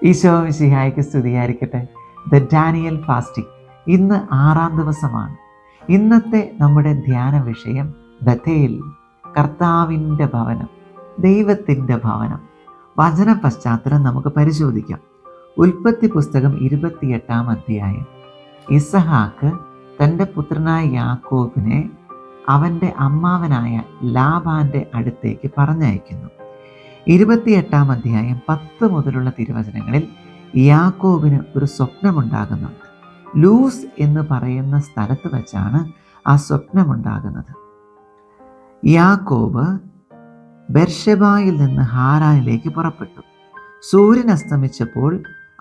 ഈശോ മിശിഹായ്ക്ക് സ്തുതിയായിരിക്കട്ടെ. The Daniel fasting ഇന്ന് 6-ാം ദിവസമാണ്. ഇന്നത്തെ നമ്മുടെ ധ്യാന വിഷയം ബഥേൽ, കർത്താവിൻ്റെ ഭവനം, ദൈവത്തിൻ്റെ ഭവനം. വചന പശ്ചാത്തലം നമുക്ക് പരിശോധിക്കാം. ഉൽപ്പത്തി പുസ്തകം 28-ാം അധ്യായം. ഇസഹാക്ക് തൻ്റെ പുത്രനായ യാക്കോബിനെ അവൻ്റെ അമ്മാവനായ ലാബാൻ്റെ അടുത്തേക്ക് പറഞ്ഞയക്കുന്നു. 28-ാം അധ്യായം 10 മുതലുള്ള തിരുവചനങ്ങളിൽ യാക്കോബിന് ഒരു സ്വപ്നമുണ്ടാകുന്നുണ്ട്. ലൂസ് എന്ന് പറയുന്ന സ്ഥലത്ത് വെച്ചാണ് ആ സ്വപ്നമുണ്ടാകുന്നത്. യാക്കോബ് ബെർഷെബായിൽ നിന്ന് ഹാരാനിലേക്ക് പുറപ്പെട്ടു. സൂര്യൻ അസ്തമിച്ചപ്പോൾ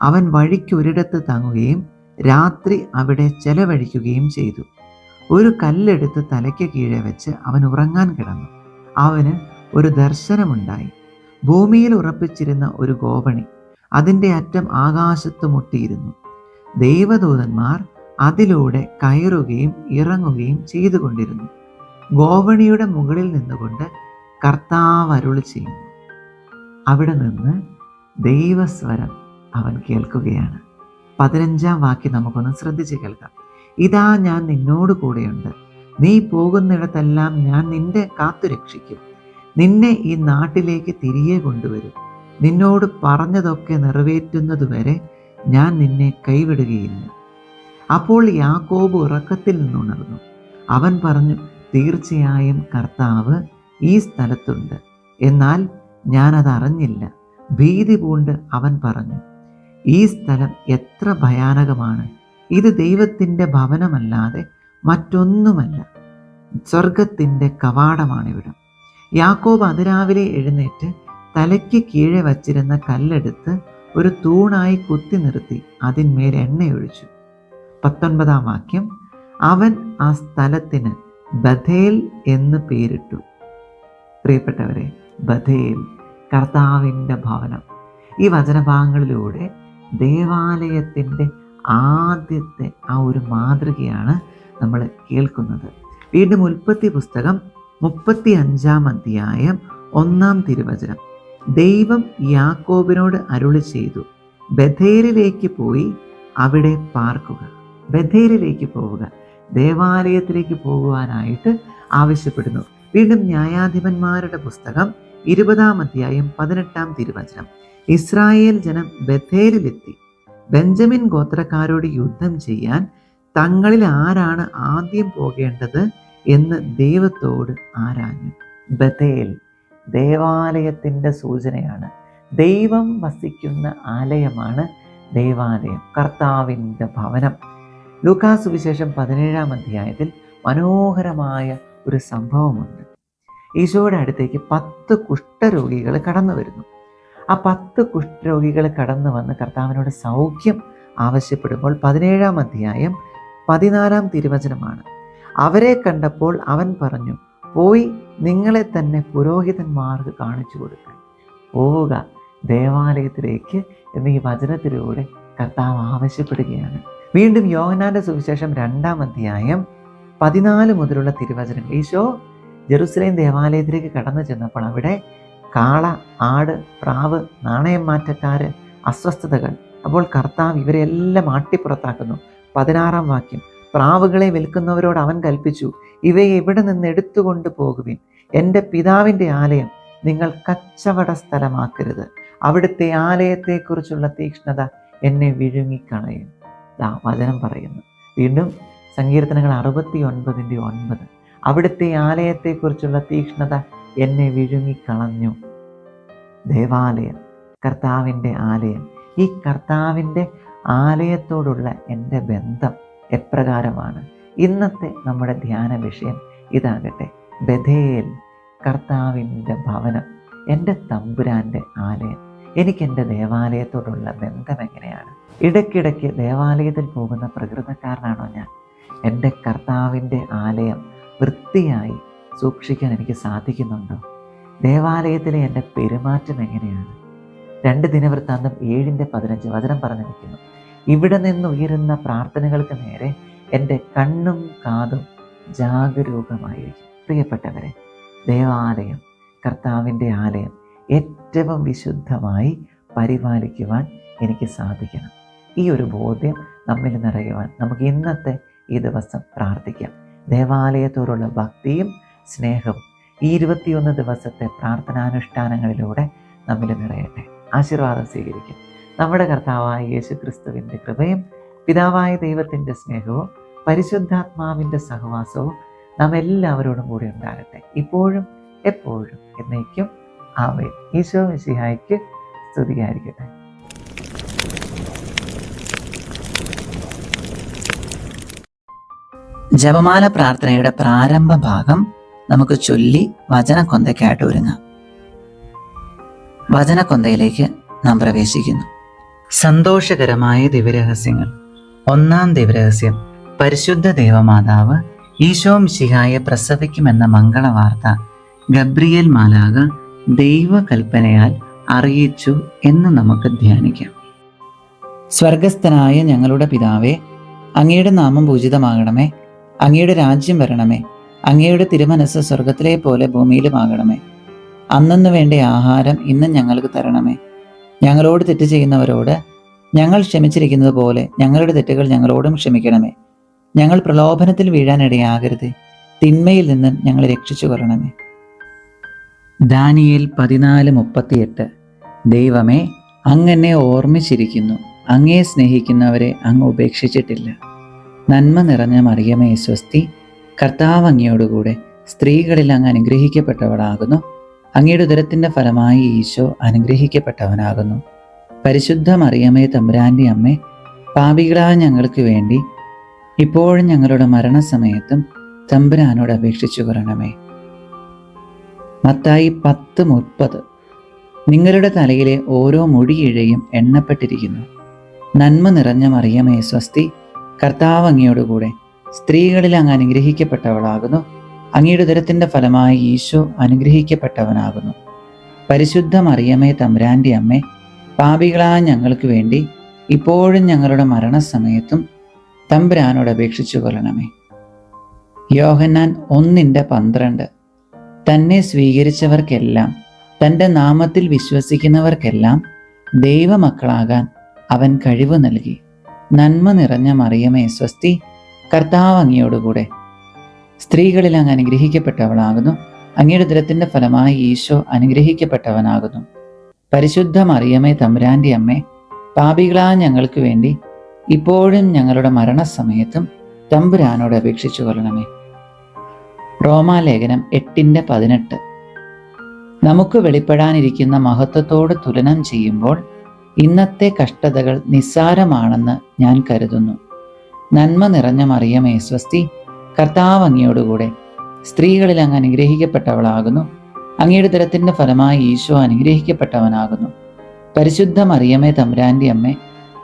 അവൻ വഴിക്കൊരിടത്ത് തങ്ങുകയും രാത്രി അവിടെ ചെലവഴിക്കുകയും ചെയ്തു. ഒരു കല്ലെടുത്ത് തലയ്ക്ക് കീഴെ വെച്ച് അവൻ ഉറങ്ങാൻ കിടന്നു. അവന് ഒരു ദർശനമുണ്ടായി. ഭൂമിയിൽ ഉറപ്പിച്ചിരുന്ന ഒരു ഗോവണി, അതിൻ്റെ അറ്റം ആകാശത്ത് മുട്ടിയിരുന്നു. ദൈവദൂതന്മാർ അതിലൂടെ കയറുകയും ഇറങ്ങുകയും ചെയ്തുകൊണ്ടിരുന്നു. ഗോവണിയുടെ മുകളിൽ നിന്നുകൊണ്ട് കർത്താവ് അരുളി ചെയ്യുന്നു. അവിടെ നിന്ന് ദൈവസ്വരം അവൻ കേൾക്കുകയാണ്. 15-ാം വാക്യം നമുക്കൊന്ന് ശ്രദ്ധിച്ച് കേൾക്കാം. ഇതാ, ഞാൻ നിന്നോട് കൂടെയുണ്ട്. നീ പോകുന്നിടത്തെല്ലാം ഞാൻ നിന്നെ കാത്തുരക്ഷിക്കും. നിന്നെ ഈ നാട്ടിലേക്ക് തിരികെ കൊണ്ടുവരും. നിന്നോട് പറഞ്ഞതൊക്കെ നിറവേറ്റുന്നതുവരെ ഞാൻ നിന്നെ കൈവിടുകയില്ല. അപ്പോൾ യാക്കോബ് ഉറക്കത്തിൽ നിന്നുണർന്നു. അവൻ പറഞ്ഞു, തീർച്ചയായും കർത്താവ് ഈ സ്ഥലത്തുണ്ട്, എന്നാൽ ഞാനതറിഞ്ഞില്ല. ഭീതി പൂണ്ട് അവൻ പറഞ്ഞു, ഈ സ്ഥലം എത്ര ഭയാനകമാണ്! ഇത് ദൈവത്തിൻ്റെ ഭവനമല്ലാതെ മറ്റൊന്നുമല്ല. സ്വർഗത്തിൻ്റെ കവാടമാണിവിടം. യാക്കോബ് അതിരാവിലെ എഴുന്നേറ്റ് തലയ്ക്ക് കീഴെ വച്ചിരുന്ന കല്ലെടുത്ത് ഒരു തൂണായി കുത്തി നിർത്തി അതിന്മേൽ എണ്ണയൊഴിച്ചു. 19-ാം വാക്യം. അവൻ ആ സ്ഥലത്തിന് ബഥേൽ എന്ന് പേരിട്ടു. പ്രിയപ്പെട്ടവരെ, ബഥേൽ, കർത്താവിൻ്റെ ഭവനം. ഈ വചനഭാഗങ്ങളിലൂടെ ദേവാലയത്തിൻ്റെ ആദ്യത്തെ ആ ഒരു മാതൃകയാണ് നമ്മൾ കേൾക്കുന്നത്. വീണ്ടും ഉൽപ്പത്തി പുസ്തകം 35-ാം അധ്യായം 1-ാം തിരുവചനം. ദൈവം യാക്കോബിനോട് അരുളി ചെയ്തു, ബഥേലിലേക്ക് പോയി അവിടെ പാർക്കുക. ബഥേലിലേക്ക് പോവുക, ദേവാലയത്തിലേക്ക് പോകുവാനായിട്ട് ആവശ്യപ്പെടുന്നു. വീണ്ടും ന്യായാധിപന്മാരുടെ പുസ്തകം 20-ാം അധ്യായം 18-ാം തിരുവചനം. ഇസ്രായേൽ ജനം ബഥേലിലെത്തി ബെഞ്ചമിൻ ഗോത്രക്കാരോട് യുദ്ധം ചെയ്യാൻ തങ്ങളിൽ ആരാണ് ആദ്യം പോകേണ്ടത് എന്ന് ദൈവത്തോട് ആരാഞ്ഞു. ബഥേൽ ദേവാലയത്തിൻ്റെ സൂചനയാണ്. ദൈവം വസിക്കുന്ന ആലയമാണ് ദേവാലയം, കർത്താവിൻ്റെ ഭവനം. ലൂക്കാ സുവിശേഷം 17-ാം അധ്യായത്തിൽ മനോഹരമായ ഒരു സംഭവമുണ്ട്. ഈശോയുടെ അടുത്തേക്ക് 10 കുഷ്ഠരോഗികൾ കടന്നു വരുന്നു. ആ 10 കുഷ്ഠരോഗികൾ കടന്നു വന്ന് കർത്താവിനോട് സൗഖ്യം ആവശ്യപ്പെടുമ്പോൾ 17-ാം അധ്യായം 14-ാം തിരുവചനമാണ്. അവരെ കണ്ടപ്പോൾ അവൻ പറഞ്ഞു, പോയി നിങ്ങളെ തന്നെ പുരോഹിതന്മാർക്ക് കാണിച്ചു കൊടുക്കാൻ പോവുക ദേവാലയത്തിലേക്ക് എന്ന് ഈ വചനത്തിലൂടെ കർത്താവ് ആവശ്യപ്പെടുകയാണ്. വീണ്ടും യോഹന്നാന്റെ സുവിശേഷം 2-ാം അധ്യായം 14 മുതലുള്ള തിരുവചനങ്ങൾ. ഈശോ ജെറുസലേം ദേവാലയത്തിലേക്ക് കടന്നു ചെന്നപ്പോൾ അവിടെ കാള, ആട്, പ്രാവ്, നാണയം മാറ്റക്കാര്, അസ്വസ്ഥതകൾ. അപ്പോൾ കർത്താവ് ഇവരെല്ലാം ആട്ടിപ്പുറത്താക്കുന്നു. 16-ാം വാക്യം. പ്രാവുകളെ വിൽക്കുന്നവരോട് അവൻ കൽപ്പിച്ചു, ഇവയെ ഇവിടെ നിന്ന് എടുത്തുകൊണ്ട് പോകുവിൻ. എൻ്റെ പിതാവിൻ്റെ ആലയം നിങ്ങൾ കച്ചവട സ്ഥലമാക്കരുത്. അവിടുത്തെ ആലയത്തെക്കുറിച്ചുള്ള തീക്ഷ്ണത എന്നെ വിഴുങ്ങിക്കളയും. വചനം പറയുന്നു. വീണ്ടും സങ്കീർത്തനങ്ങൾ 69-9. അവിടുത്തെ ആലയത്തെക്കുറിച്ചുള്ള തീക്ഷ്ണത എന്നെ വിഴുങ്ങിക്കളഞ്ഞു. ദേവാലയം, കർത്താവിൻ്റെ ആലയം. ഈ കർത്താവിൻ്റെ ആലയത്തോടുള്ള എൻ്റെ ബന്ധം എപ്രകാരമാണ്? ഇന്നത്തെ നമ്മുടെ ധ്യാന വിഷയം ഇതാകട്ടെ. ബഥേൽ, കർത്താവിൻ്റെ ഭവനം, എൻ്റെ തമ്പുരാൻ്റെ ആലയം. എനിക്കെൻ്റെ ദേവാലയത്തോടുള്ള ബന്ധം എങ്ങനെയാണ്? ഇടയ്ക്കിടയ്ക്ക് ദേവാലയത്തിൽ പോകുന്ന പ്രകൃതക്കാരനാണോ ഞാൻ? എൻ്റെ കർത്താവിൻ്റെ ആലയം വൃത്തിയായി സൂക്ഷിക്കാൻ എനിക്ക് സാധിക്കുന്നുണ്ടോ? ദേവാലയത്തിലെ എൻ്റെ പെരുമാറ്റം എങ്ങനെയാണ്? 2 ദിനവൃത്താന്തം 7-15 വചനം പറഞ്ഞിരിക്കുന്നു, ഇവിടെ നിന്ന് ഉയരുന്ന പ്രാർത്ഥനകൾക്ക് നേരെ എൻ്റെ കണ്ണും കാതും ജാഗരൂകമായിരിക്കും. പ്രിയപ്പെട്ടവരെ, ദേവാലയം, കർത്താവിൻ്റെ ആലയം ഏറ്റവും വിശുദ്ധമായി പരിപാലിക്കുവാൻ എനിക്ക് സാധിക്കണം. ഈ ഒരു ബോധ്യം നമ്മിൽ നിറയുവാൻ നമുക്ക് ഇന്നത്തെ ഈ ദിവസം പ്രാർത്ഥിക്കാം. ദേവാലയത്തോടുള്ള ഭക്തിയും സ്നേഹവും ഈ 21 ദിവസത്തെ പ്രാർത്ഥനാനുഷ്ഠാനങ്ങളിലൂടെ നമ്മിൽ നിറയട്ടെ. ആശീർവാദം സ്വീകരിക്കും. നമ്മുടെ കർത്താവായ യേശു ക്രിസ്തുവിൻ്റെ കൃപയും പിതാവായ ദൈവത്തിൻ്റെ സ്നേഹവും പരിശുദ്ധാത്മാവിൻ്റെ സഹവാസവും നാം എല്ലാവരോടും കൂടി ഉണ്ടാകട്ടെ, ഇപ്പോഴും എപ്പോഴും എന്നേക്കും. ആമേൻ. ഈശോ മിശിഹായ്ക്ക് സ്തുതിയായിരിക്കട്ടെ. ജപമാല പ്രാർത്ഥനയുടെ പ്രാരംഭ ഭാഗം നമുക്ക് ചൊല്ലി വചനക്കൊന്തയ്ക്കായിട്ട് ഒരുങ്ങാം. വചനക്കൊന്തയിലേക്ക് നാം പ്രവേശിക്കുന്നു. സന്തോഷകരമായ ദിവ്യരഹസ്യങ്ങൾ. ഒന്നാം ദിവ്യരഹസ്യം, പരിശുദ്ധ ദേവമാതാവ് ഈശോ മിശിഹായെ പ്രസവിക്കുമെന്ന മംഗളവാർത്ത ഗബ്രിയേൽ മാലാഖ ദൈവകൽപ്പനയാൽ അറിയിച്ചു എന്ന് നമുക്ക് ധ്യാനിക്കാം. സ്വർഗസ്ഥനായ ഞങ്ങളുടെ പിതാവേ, അങ്ങയുടെ നാമം പൂജിതമാകണമേ. അങ്ങയുടെ രാജ്യം വരണമേ. അങ്ങയുടെ തിരുമനസ് സ്വർഗത്തിലെ പോലെ ഭൂമിയിലുമാകണമേ. അന്നന്ന് വേണ്ട ആഹാരം ഇന്നും ഞങ്ങൾക്ക് തരണമേ. ഞങ്ങളോട് തെറ്റ് ചെയ്യുന്നവരോട് ഞങ്ങൾ ക്ഷമിച്ചിരിക്കുന്നത് പോലെ ഞങ്ങളുടെ തെറ്റുകൾ ഞങ്ങളോടും ക്ഷമിക്കണമേ. ഞങ്ങൾ പ്രലോഭനത്തിൽ വീഴാനിടയാകരുത്. തിന്മയിൽ നിന്ന് ഞങ്ങളെ രക്ഷിച്ചു കൊള്ളണമേ. ദാനിയേൽ 14:38. ദൈവമേ, അങ്ങെന്നെ ഓർമ്മിച്ചിരിക്കുന്നു. അങ്ങയെ സ്നേഹിക്കുന്നവരെ അങ്ങ് ഉപേക്ഷിച്ചിട്ടില്ല. നന്മ നിറഞ്ഞ മറിയമേ സ്വസ്തി, കർത്താവ് അങ്ങയോടുകൂടെ സ്ത്രീകളിൽ അങ്ങ് അനുഗ്രഹിക്കപ്പെട്ടവളാകുന്നു. അങ്ങയുടെ ഉദരത്തിൻ്റെ ഫലമായി ഈശോ അനുഗ്രഹിക്കപ്പെട്ടവനാകുന്നു. പരിശുദ്ധ മറിയമേ തമ്പുരാൻ്റെ അമ്മേ, പാപികളായ ഞങ്ങൾക്ക് വേണ്ടി ഇപ്പോഴും ഞങ്ങളുടെ മരണസമയത്തും തമ്പുരാനോട് അപേക്ഷിച്ചു കൊള്ളണമേ. മത്തായി 10:30. നിങ്ങളുടെ തലയിലെ ഓരോ മുടിയിഴയും എണ്ണപ്പെട്ടിരിക്കുന്നു. നന്മ നിറഞ്ഞ മറിയമേ സ്വസ്തി, കർത്താവ് അങ്ങയോടുകൂടെ സ്ത്രീകളിൽ അങ്ങ് അനുഗ്രഹിക്കപ്പെട്ടവളാകുന്നു. അങ്ങയുടെ ഉദരത്തിൻ്റെ ഫലമായി ഈശോ അനുഗ്രഹിക്കപ്പെട്ടവനാകുന്നു. പരിശുദ്ധ മറിയമേ തമ്പുരാൻ്റെ അമ്മേ, പാപികളായ ഞങ്ങൾക്ക് വേണ്ടി ഇപ്പോഴും ഞങ്ങളുടെ മരണസമയത്തും തമ്പുരാനോട് അപേക്ഷിച്ചു കൊള്ളണമേ. യോഹന്നാൻ 1:12. തന്നെ സ്വീകരിച്ചവർക്കെല്ലാം, തൻ്റെ നാമത്തിൽ വിശ്വസിക്കുന്നവർക്കെല്ലാം ദൈവമക്കളാകാൻ അവൻ കഴിവ് നൽകി. നന്മ നിറഞ്ഞ മറിയമേ സ്വസ്തി, കർത്താവ് അങ്ങയോടുകൂടെ സ്ത്രീകളിൽ അങ്ങ് അനുഗ്രഹിക്കപ്പെട്ടവളാകുന്നു. അങ്ങയുടെ ഉദരത്തിൻ്റെ ഫലമായി ഈശോ അനുഗ്രഹിക്കപ്പെട്ടവനാകുന്നു. പരിശുദ്ധ മറിയമേ തമ്പുരാൻ്റെ അമ്മേ, പാപികളായ ഞങ്ങൾക്ക് വേണ്ടി ഇപ്പോഴും ഞങ്ങളുടെ മരണസമയത്തും തമ്പുരാനോട് അപേക്ഷിച്ചു കൊള്ളണമേ. റോമാലേഖനം 8:18. നമുക്ക് വെളിപ്പെടാനിരിക്കുന്ന മഹത്വത്തോട് തുലനം ചെയ്യുമ്പോൾ ഇന്നത്തെ കഷ്ടതകൾ നിസ്സാരമാണെന്ന് ഞാൻ കരുതുന്നു. നന്മ നിറഞ്ഞ മറിയമേ സ്വസ്തി, കർത്താവ് അങ്ങയോടുകൂടെ സ്ത്രീകളിൽ അങ്ങ് അനുഗ്രഹിക്കപ്പെട്ടവളാകുന്നു. അങ്ങയുടെ ഉദരത്തിൻ്റെ ഫലമായി ഈശോ അനുഗ്രഹിക്കപ്പെട്ടവനാകുന്നു. പരിശുദ്ധ മറിയമേ തമ്പുരാൻ്റെ അമ്മേ,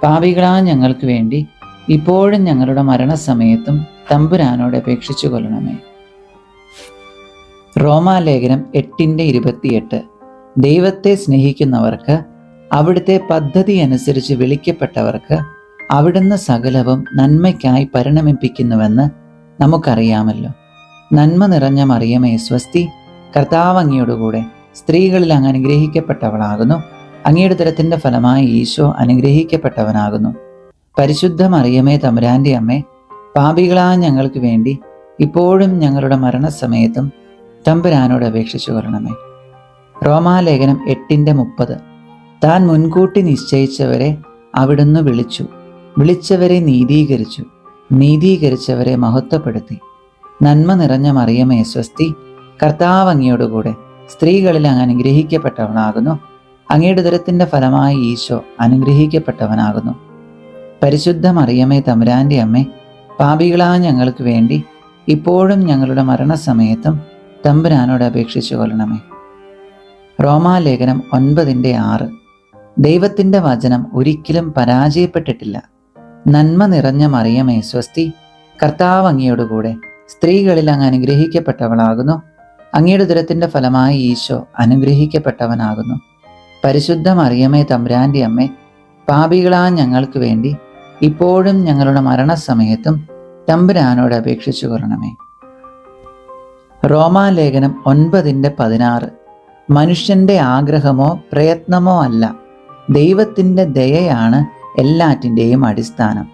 പാപികളായ ഞങ്ങൾക്ക് വേണ്ടി ഇപ്പോഴും ഞങ്ങളുടെ മരണസമയത്തും തമ്പുരാനോട് അപേക്ഷിച്ചു കൊള്ളണമേ. റോമാലേഖനം 8:28. ദൈവത്തെ സ്നേഹിക്കുന്നവർക്ക്, അവിടുത്തെ പദ്ധതി അനുസരിച്ച് വിളിക്കപ്പെട്ടവർക്ക് അവിടുന്ന് സകലവും നന്മയ്ക്കായി പരിണമിപ്പിക്കുന്നുവെന്ന് നമുക്കറിയാമല്ലോ. നന്മ നിറഞ്ഞ മറിയമേ സ്വസ്തി, കർത്താവ് അങ്ങയോടുകൂടെ സ്ത്രീകളിൽ അങ്ങ് അനുഗ്രഹിക്കപ്പെട്ടവളാകുന്നു. അങ്ങയുടെ ഉദരത്തിൻ്റെ ഫലമായി ഈശോ അനുഗ്രഹിക്കപ്പെട്ടവനാകുന്നു. പരിശുദ്ധ മറിയമേ തമ്പുരാൻ്റെ അമ്മേ, പാപികളായ ഞങ്ങൾക്ക് വേണ്ടി ഇപ്പോഴും ഞങ്ങളുടെ മരണസമയത്തും തമ്പുരാനോട് അപേക്ഷിച്ചു കൊള്ളണമേ. റോമാലേഖനം 8:30. താൻ മുൻകൂട്ടി നിശ്ചയിച്ചവരെ അവിടുന്ന് വിളിച്ചു, വിളിച്ചവരെ നീതീകരിച്ചു, നീതീകരിച്ചവരെ മഹത്വപ്പെടുത്തി. നന്മ നിറഞ്ഞ മറിയമേ സ്വസ്തി, കർത്താവ് അങ്ങയോടുകൂടെ സ്ത്രീകളിൽ അങ്ങ് അനുഗ്രഹിക്കപ്പെട്ടവനാകുന്നു. അങ്ങയുടെ ഉദരത്തിൻ്റെ ഫലമായി ഈശോ അനുഗ്രഹിക്കപ്പെട്ടവനാകുന്നു. പരിശുദ്ധ മറിയമേ തമ്പുരാൻ്റെ അമ്മേ, പാപികളായ ഞങ്ങൾക്ക് വേണ്ടി ഇപ്പോഴും ഞങ്ങളുടെ മരണസമയത്തും തമ്പുരാനോട് അപേക്ഷിച്ചു കൊള്ളണമേ. റോമാലേഖനം 9:6. ദൈവത്തിൻ്റെ വചനം ഒരിക്കലും പരാജയപ്പെട്ടിട്ടില്ല. നന്മ നിറഞ്ഞ മറിയമേ സ്വസ്തി, കർത്താവ് അങ്ങയോടുകൂടെ സ്ത്രീകളിൽ അങ്ങ് അനുഗ്രഹിക്കപ്പെട്ടവളാകുന്നു. അങ്ങയുടെ ഉദരത്തിൻ്റെ ഫലമായി ഈശോ അനുഗ്രഹിക്കപ്പെട്ടവനാകുന്നു. പരിശുദ്ധ മറിയമേ തമ്പുരാൻ്റെ അമ്മേ, പാപികളായ ഞങ്ങൾക്ക് വേണ്ടി ഇപ്പോഴും ഞങ്ങളുടെ മരണസമയത്തും തമ്പുരാനോട് അപേക്ഷിച്ചു കൊള്ളണമേ. റോമാലേഖനം 9:16. മനുഷ്യൻ്റെ ആഗ്രഹമോ പ്രയത്നമോ അല്ല, ദൈവത്തിൻ്റെ ദയയാണ് എല്ലാറ്റിൻ്റെയും അടിസ്ഥാനം.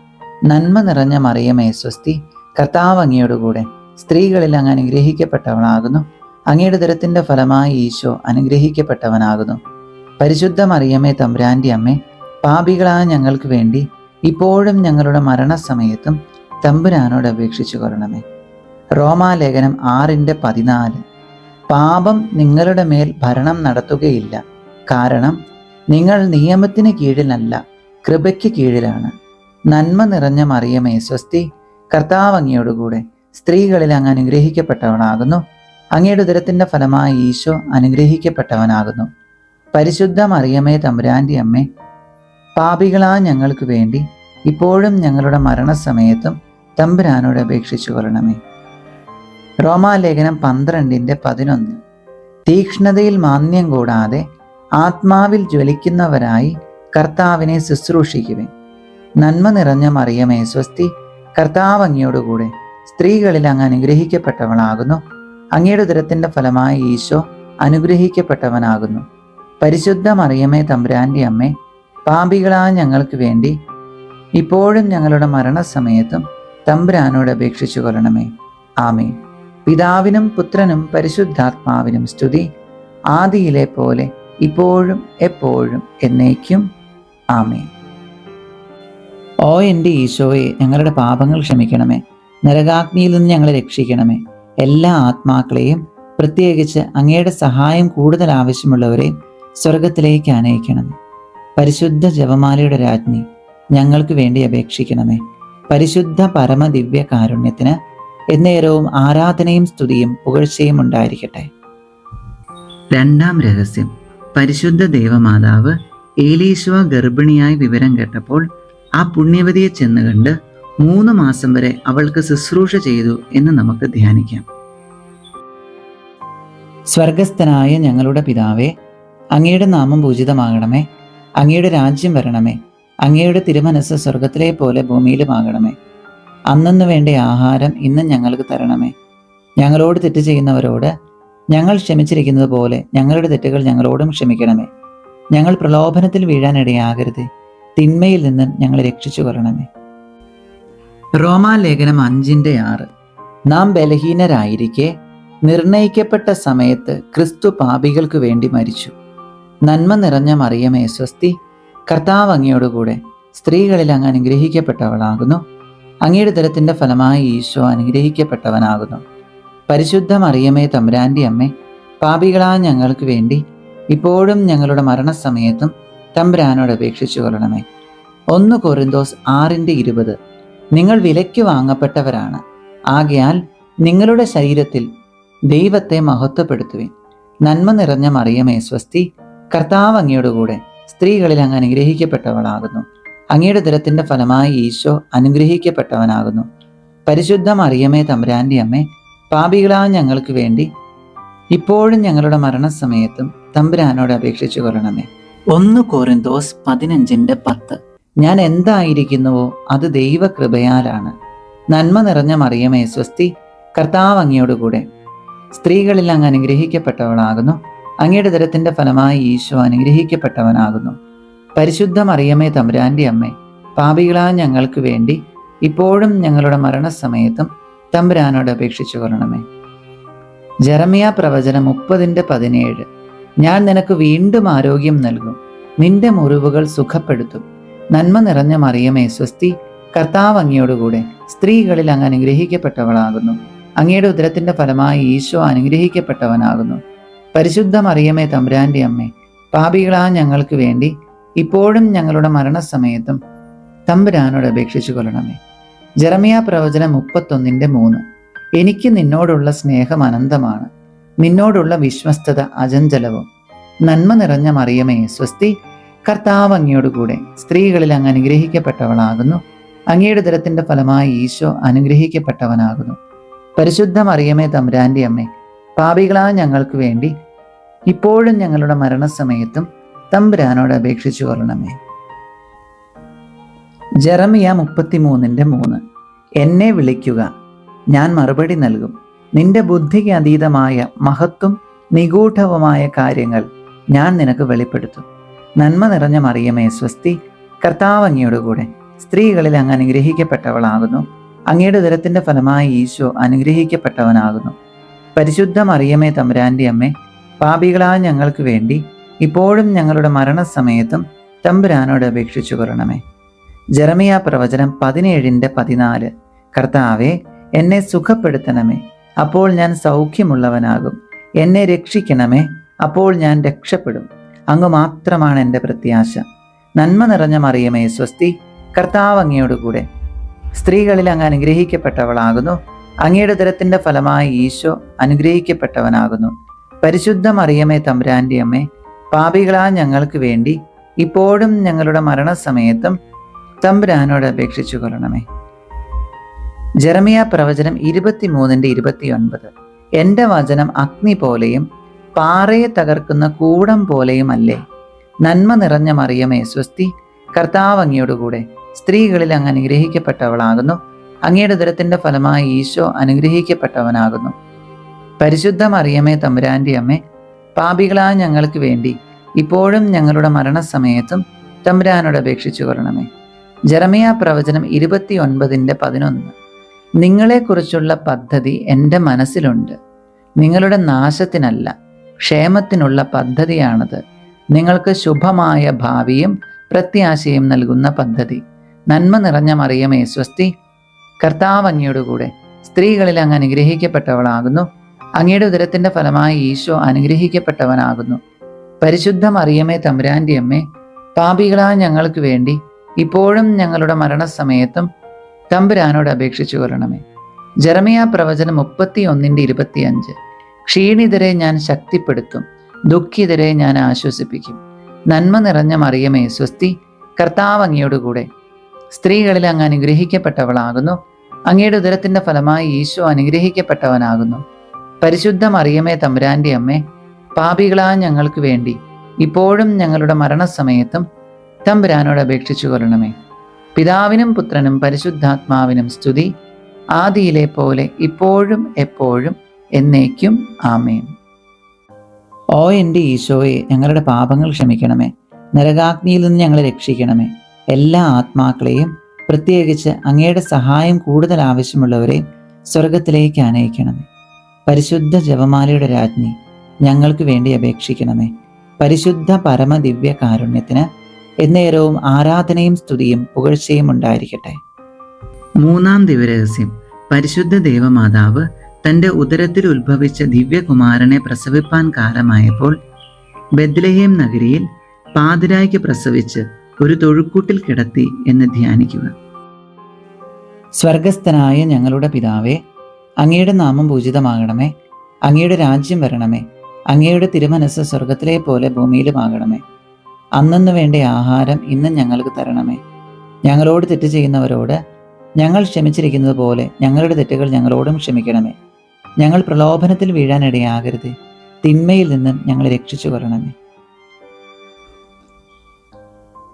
നന്മ നിറഞ്ഞ മറിയമേ സ്വസ്തി, കർത്താവ് അങ്ങയോടുകൂടെ സ്ത്രീകളിൽ അങ്ങ് അനുഗ്രഹിക്കപ്പെട്ടവളാകുന്നു. അങ്ങയുടെ ഉദരത്തിൻ്റെ ഫലമായി ഈശോ അനുഗ്രഹിക്കപ്പെട്ടവനാകുന്നു. പരിശുദ്ധ മറിയമേ തമ്പുരാൻ്റെ അമ്മേ, പാപികളായ ഞങ്ങൾക്ക് വേണ്ടി ഇപ്പോഴും ഞങ്ങളുടെ മരണസമയത്തും തമ്പുരാനോട് അപേക്ഷിച്ചു കൊള്ളണമേ. റോമാലേഖനം 6:14. പാപം നിങ്ങളുടെ മേൽ ഭരണം നടത്തുകയില്ല, കാരണം നിങ്ങൾ നിയമത്തിന് കീഴിലല്ല, കൃപയ്ക്ക് കീഴിലാണ്. നന്മ നിറഞ്ഞ മറിയമേ സ്വസ്തി, കർത്താവ് അങ്ങയോടുകൂടെ സ്ത്രീകളിൽ അങ്ങ് അനുഗ്രഹിക്കപ്പെട്ടവനാകുന്നു. അങ്ങയുടെ ഉദരത്തിൻ്റെ ഫലമായി ഈശോ അനുഗ്രഹിക്കപ്പെട്ടവനാകുന്നു. പരിശുദ്ധ മറിയമേ തമ്പുരാൻ്റെ അമ്മേ, പാപികളായ ഞങ്ങൾക്ക് വേണ്ടി ഇപ്പോഴും ഞങ്ങളുടെ മരണസമയത്തും തമ്പുരാനോട് അപേക്ഷിച്ചു കൊള്ളണമേ. റോമാലേഖനം 12:11. തീക്ഷ്ണതയിൽ മാന്യം കൂടാതെ ആത്മാവിൽ ജ്വലിക്കുന്നവരായി കർത്താവിനെ ശുശ്രൂഷിക്കുവിൻ. നന്മ നിറഞ്ഞ മറിയമേ സ്വസ്തി, കർത്താവ് അങ്ങയോടുകൂടെ സ്ത്രീകളിൽ അങ്ങ് അനുഗ്രഹിക്കപ്പെട്ടവളാകുന്നു. അങ്ങയുടെ ഉദരത്തിൻ്റെ ഫലമായി ഈശോ അനുഗ്രഹിക്കപ്പെട്ടവനാകുന്നു. പരിശുദ്ധ മറിയമേ തമ്പുരാൻ്റെ അമ്മേ, പാപികളായ ഞങ്ങൾക്ക് വേണ്ടി ഇപ്പോഴും ഞങ്ങളുടെ മരണസമയത്തും തമ്പുരാനോട് അപേക്ഷിച്ചു കൊള്ളണമേ. ആമേൻ. പിതാവിനും പുത്രനും പരിശുദ്ധാത്മാവിനും സ്തുതി, ആദിയിലെ പോലെ ഇപ്പോഴും എപ്പോഴും എന്നേക്കും. ആമേൻ. ഓ എൻ്റെ ഈശോയെ, ഞങ്ങളുടെ പാപങ്ങൾ ക്ഷമിക്കണമേ, നരകാഗ്നിയിൽ നിന്ന് ഞങ്ങളെ രക്ഷിക്കണമേ. എല്ലാ ആത്മാക്കളെയും, പ്രത്യേകിച്ച് അങ്ങയുടെ സഹായം കൂടുതൽ ആവശ്യമുള്ളവരെയും സ്വർഗത്തിലേക്ക് അനയിക്കണമേ. പരിശുദ്ധ ജപമാലയുടെ രാജ്ഞി, ഞങ്ങൾക്ക് വേണ്ടി അപേക്ഷിക്കണമേ. പരിശുദ്ധ പരമദിവ്യ കാരുണ്യത്തിന് എന്നേരവും ആരാധനയും സ്തുതിയും പുകഴ്ചയും ഉണ്ടായിരിക്കട്ടെ. രണ്ടാം രഹസ്യം. പരിശുദ്ധ ദേവമാതാവ് ഏലീശുവ ഗർഭിണിയായി വിവരം കേട്ടപ്പോൾ ആ പുണ്യവതിയെ ചെന്ന് കണ്ട് 3 മാസം വരെ അവൾക്ക് ശുശ്രൂഷ ചെയ്തു എന്ന് നമുക്ക് ധ്യാനിക്കാം. സ്വർഗസ്ഥനായ ഞങ്ങളുടെ പിതാവേ, അങ്ങയുടെ നാമം പൂജിതമാകണമേ. അങ്ങയുടെ രാജ്യം വരണമേ. അങ്ങയുടെ തിരുമനസ്സ് സ്വർഗത്തിലെ പോലെ ഭൂമിയിലുമാകണമേ. അന്നന്ന് വേണ്ട ആഹാരം ഇന്ന് ഞങ്ങൾക്ക് തരണമേ. ഞങ്ങളോട് തെറ്റ് ചെയ്യുന്നവരോട് ഞങ്ങൾ ക്ഷമിച്ചിരിക്കുന്നത് പോലെ ഞങ്ങളുടെ തെറ്റുകൾ ഞങ്ങളോടും ക്ഷമിക്കണമേ. ഞങ്ങൾ പ്രലോഭനത്തിൽ വീഴാനിടയാകരുത്, തിന്മയിൽ നിന്ന് ഞങ്ങളെ രക്ഷിച്ചു കൊള്ളണമേ. റോമാലേഖനം 5:6. നാം ബലഹീനരായിരിക്കെ നിർണയിക്കപ്പെട്ട സമയത്ത് ക്രിസ്തു പാപികൾക്ക് വേണ്ടി മരിച്ചു. നന്മ നിറഞ്ഞ മറിയമേ സ്വസ്തി, കർത്താവ് അങ്ങയോടുകൂടെ സ്ത്രീകളിൽ അങ്ങ് അനുഗ്രഹിക്കപ്പെട്ടവളാകുന്നു. അങ്ങയുടെ ഉദരത്തിൻ്റെ ഫലമായി ഈശോ അനുഗ്രഹിക്കപ്പെട്ടവനാകുന്നു. പരിശുദ്ധ മറിയമേ തമ്പുരാൻ്റെ അമ്മേ, പാപികളായ ഞങ്ങൾക്ക് വേണ്ടി ഇപ്പോഴും ഞങ്ങളുടെ മരണസമയത്തും തമ്പുരാനോട് അപേക്ഷിച്ചു കൊള്ളണമേ. 1 കൊരിന്തോസ് 6:20. നിങ്ങൾ വിലയ്ക്ക് വാങ്ങപ്പെട്ടവരാണ്, ആകയാൽ നിങ്ങളുടെ ശരീരത്തിൽ ദൈവത്തെ മഹത്വപ്പെടുത്തുവിൻ. നന്മ നിറഞ്ഞ മറിയമേ സ്വസ്തി, കർത്താവ് അങ്ങയോടുകൂടെ സ്ത്രീകളിൽ അങ്ങ് അനുഗ്രഹിക്കപ്പെട്ടവളാകുന്നു. അങ്ങയുടെ ഉദരത്തിൻ്റെ ഫലമായി ഈശോ അനുഗ്രഹിക്കപ്പെട്ടവനാകുന്നു. പരിശുദ്ധ മറിയമേ തമ്പുരാൻ്റെ അമ്മേ, പാപികളായ ഞങ്ങൾക്ക് വേണ്ടി ഇപ്പോഴും ഞങ്ങളുടെ മരണസമയത്തും തമ്പുരാനോട് അപേക്ഷിച്ചു കൊള്ളണമേ. 1 കൊരിന്തോസ് 15:10. ഞാൻ എന്തായിരിക്കുന്നുവോ അത് ദൈവകൃപയാലാണ്. നന്മ നിറഞ്ഞ മറിയമേ സ്വസ്തി, കർത്താവ് അങ്ങയോടുകൂടെ സ്ത്രീകളിൽ അങ്ങ് അനുഗ്രഹിക്കപ്പെട്ടവളാകുന്നു. അങ്ങയുടെ ഉദരത്തിൻ്റെ ഫലമായി ഈശോ അനുഗ്രഹിക്കപ്പെട്ടവനാകുന്നു. പരിശുദ്ധ മറിയമേ തമ്പുരാൻ്റെ അമ്മേ, പാപികളായ ഞങ്ങൾക്ക് വേണ്ടി ഇപ്പോഴും ഞങ്ങളുടെ മരണസമയത്തും തമ്പുരാനോട് അപേക്ഷിച്ചു കൊള്ളണമേ. ജെറമിയ പ്രവചനം 30:17. ഞാൻ നിനക്ക് വീണ്ടും ആരോഗ്യം നൽകും, നിന്റെ മുറിവുകൾ സുഖപ്പെടുത്തും. നന്മ നിറഞ്ഞ മറിയമേ സ്വസ്തി, കർത്താവ് അങ്ങയോടുകൂടെ സ്ത്രീകളിൽ അങ്ങ് അനുഗ്രഹിക്കപ്പെട്ടവളാകുന്നു. അങ്ങയുടെ ഉദരത്തിൻ്റെ ഫലമായി ഈശോ അനുഗ്രഹിക്കപ്പെട്ടവനാകുന്നു. പരിശുദ്ധ മറിയമേ തമ്പുരാൻ്റെ അമ്മേ, പാപികളായ ഞങ്ങൾക്ക് വേണ്ടി ഇപ്പോഴും ഞങ്ങളുടെ മരണസമയത്തും തമ്പുരാനോട് അപേക്ഷിച്ചു കൊള്ളണമേ. ജെറമിയ പ്രവചനം 31:3. എനിക്ക് നിന്നോടുള്ള സ്നേഹം അനന്തമാണ്, നിന്നോടുള്ള വിശ്വസ്തത അചഞ്ചലവും. നന്മ നിറഞ്ഞ മറിയമേ സ്വസ്തി, കർത്താവ് അങ്ങയോടുകൂടെ സ്ത്രീകളിൽ അങ്ങ് അനുഗ്രഹിക്കപ്പെട്ടവളാകുന്നു. അങ്ങയുടെ ഉദരത്തിൻ്റെ ഫലമായി ഈശോ അനുഗ്രഹിക്കപ്പെട്ടവനാകുന്നു. പരിശുദ്ധ മറിയമേ തമ്പുരാൻ്റെ അമ്മേ, പാപികളായ ഞങ്ങൾക്ക് വേണ്ടി ഇപ്പോഴും ഞങ്ങളുടെ മരണസമയത്തും തമ്പുരാനോട് അപേക്ഷിച്ചു കൊള്ളണമേ. ജെറമിയ 33:3. എന്നെ വിളിക്കുക, ഞാൻ മറുപടി നൽകും. നിന്റെ ബുദ്ധിക്ക് അതീതമായ മഹത്വം നിഗൂഢവുമായ കാര്യങ്ങൾ ഞാൻ നിനക്ക് വെളിപ്പെടുത്തും. നന്മ നിറഞ്ഞ മറിയമേ സ്വസ്തി, കർത്താവ് അങ്ങയുടെ കൂടെ സ്ത്രീകളിൽ അങ്ങ് അനുഗ്രഹിക്കപ്പെട്ടവളാകുന്നു. അങ്ങയുടെ ഉദരത്തിന്റെ ഫലമായി ഈശോ അനുഗ്രഹിക്കപ്പെട്ടവനാകുന്നു. പരിശുദ്ധ മറിയമേ തമ്പുരാന്റെ അമ്മേ, പാപികളായ ഞങ്ങൾക്ക് വേണ്ടി ഇപ്പോഴും ഞങ്ങളുടെ മരണസമയത്തും തമ്പുരാനോട് അപേക്ഷിച്ചു കൊള്ളണമേ. ജെറമിയ പ്രവചനം 17:14. കർത്താവേ, എന്നെ സുഖപ്പെടുത്തണമേ, അപ്പോൾ ഞാൻ സൗഖ്യമുള്ളവനാകും. എന്നെ രക്ഷിക്കണമേ, അപ്പോൾ ഞാൻ രക്ഷപ്പെടും. അങ്ങ് മാത്രമാണ് എൻ്റെ പ്രത്യാശ. നന്മ നിറഞ്ഞ മറിയമേ സ്വസ്തി, കർത്താവ് അങ്ങയോട് കൂടെ സ്ത്രീകളിൽ അങ്ങ് അനുഗ്രഹിക്കപ്പെട്ടവളാകുന്നു. അങ്ങയുടെ ഉദരത്തിന്റെ ഫലമായി ഈശോ അനുഗ്രഹിക്കപ്പെട്ടവനാകുന്നു. പരിശുദ്ധ മറിയമേ തമ്പുരാന്റെ അമ്മേ, പാപികളായ ഞങ്ങൾക്ക് വേണ്ടി ഇപ്പോഴും ഞങ്ങളുടെ മരണസമയത്തും തമ്പുരാനോട് അപേക്ഷിച്ചു കൊള്ളണമേ. ജെറമിയ പ്രവചനം 23:29. എൻ്റെ വചനം അഗ്നി പോലെയും പാറയെ തകർക്കുന്ന കൂടം പോലെയും അല്ലേ. നന്മ നിറഞ്ഞ മറിയമേ സ്വസ്തി, കർത്താവ് അങ്ങയോട് കൂടെ സ്ത്രീകളിൽ അങ്ങ് അനുഗ്രഹിക്കപ്പെട്ടവളാകുന്നു. അങ്ങയുടെ ഉദരത്തിന്റെ ഫലമായി ഈശോ അനുഗ്രഹിക്കപ്പെട്ടവനാകുന്നു. പരിശുദ്ധ മറിയമേ തമ്പുരാന്റെ അമ്മേ, പാപികളായ ഞങ്ങൾക്ക് വേണ്ടി ഇപ്പോഴും ഞങ്ങളുടെ മരണസമയത്തും തമ്പുരാനോട് അപേക്ഷിച്ചു കൊള്ളണമേ. ജെറമിയ പ്രവചനം 29:11. നിങ്ങളെക്കുറിച്ചുള്ള പദ്ധതി എൻ്റെ മനസ്സിലുണ്ട്, നിങ്ങളുടെ നാശത്തിനല്ല, ക്ഷേമത്തിനുള്ള പദ്ധതിയാണത്. നിങ്ങൾക്ക് ശുഭമായ ഭാവിയും പ്രത്യാശയും നൽകുന്ന പദ്ധതി. നന്മ നിറഞ്ഞ മറിയമേ സ്വസ്തി, കർത്താവ് അങ്ങയോട് കൂടെ സ്ത്രീകളിൽ അങ്ങ് അനുഗ്രഹിക്കപ്പെട്ടവളാകുന്നു. അങ്ങയുടെ ഉദരത്തിന്റെ ഫലമായി ഈശോ അനുഗ്രഹിക്കപ്പെട്ടവനാകുന്നു. പരിശുദ്ധ മറിയമേ തമ്പുരാന്റെ അമ്മേ, പാപികളായ ഞങ്ങൾക്ക് വേണ്ടി ഇപ്പോഴും ഞങ്ങളുടെ മരണസമയത്തും തമ്പുരാനോട് അപേക്ഷിച്ചു കൊള്ളണമേ. ജെറമിയ പ്രവചനം 31:25. ക്ഷീണിതരെ ഞാൻ ശക്തിപ്പെടുത്തും, ദുഃഖിതരെ ഞാൻ ആശ്വസിപ്പിക്കും. നന്മ നിറഞ്ഞ മറിയമേ സ്വസ്തി, കർത്താവ് അങ്ങയോട് കൂടെ സ്ത്രീകളിൽ അങ്ങ് അനുഗ്രഹിക്കപ്പെട്ടവളാകുന്നു. അങ്ങയുടെ ഉദരത്തിന്റെ ഫലമായി ഈശോ അനുഗ്രഹിക്കപ്പെട്ടവനാകുന്നു. പരിശുദ്ധ മറിയമേ തമ്പുരാന്റെ അമ്മേ, പാപികളായ ഞങ്ങൾക്ക് വേണ്ടി ഇപ്പോഴും ഞങ്ങളുടെ മരണസമയത്തും തമ്പുരാനോട് അപേക്ഷിച്ചു കൊള്ളണമേ. പിതാവിനും പുത്രനും പരിശുദ്ധാത്മാവിനും സ്തുതി, ആദിയിലെ പോലെ ഇപ്പോഴും എപ്പോഴും എന്നേക്കും ആമേൻ. ഓ എൻ്റെ ഈശോയെ, ഞങ്ങളുടെ പാപങ്ങൾ ക്ഷമിക്കണമേ, നരകാഗ്നിയിൽ നിന്ന് ഞങ്ങളെ രക്ഷിക്കണമേ. എല്ലാ ആത്മാക്കളെയും, പ്രത്യേകിച്ച് അങ്ങയുടെ സഹായം കൂടുതൽ ആവശ്യമുള്ളവരെ സ്വർഗത്തിലേക്ക് ആനയിക്കണമേ. പരിശുദ്ധ ജപമാലയുടെ രാജ്ഞി, ഞങ്ങൾക്ക് വേണ്ടി അപേക്ഷിക്കണമേ. പരിശുദ്ധ പരമദിവ്യ കാരുണ്യത്തിന് എന്നേരവും ആരാധനയും സ്തുതിയും പുകഴ്ചയും ഉണ്ടായിരിക്കട്ടെ. മൂന്നാം ദിവരഹസ്യം. പരിശുദ്ധ ദേവമാതാവ് തൻ്റെ ഉദരത്തിൽ ഉത്ഭവിച്ച ദിവ്യകുമാരനെ പ്രസവിപ്പാൻ കാലമായപ്പോൾ ബെത്ലഹേം നഗരിയിൽ പാതിരായ്ക്ക് പ്രസവിച്ച് ഒരു തൊഴുക്കൂട്ടിൽ കിടത്തി എന്ന് ധ്യാനിക്കുക. സ്വർഗസ്ഥനായ ഞങ്ങളുടെ പിതാവേ, അങ്ങയുടെ നാമം പൂജിതമാകണമേ. അങ്ങയുടെ രാജ്യം വരണമേ. അങ്ങയുടെ തിരുമനസ് സ്വർഗത്തിലെ പോലെ ഭൂമിയിലുമാകണമേ. അന്നന്ന് വേണ്ട ആഹാരം ഇന്നും ഞങ്ങൾക്ക് തരണമേ. ഞങ്ങളോട് തെറ്റ് ചെയ്യുന്നവരോട് ഞങ്ങൾ ക്ഷമിച്ചിരിക്കുന്നത് പോലെ ഞങ്ങളുടെ തെറ്റുകൾ ഞങ്ങളോടും ക്ഷമിക്കണമേ. ഞങ്ങൾ പ്രലോഭനത്തിൽ വീഴാനിടയാകരുത്, തിന്മയിൽ നിന്നും ഞങ്ങളെ രക്ഷിച്ചു കൊള്ളണമേ.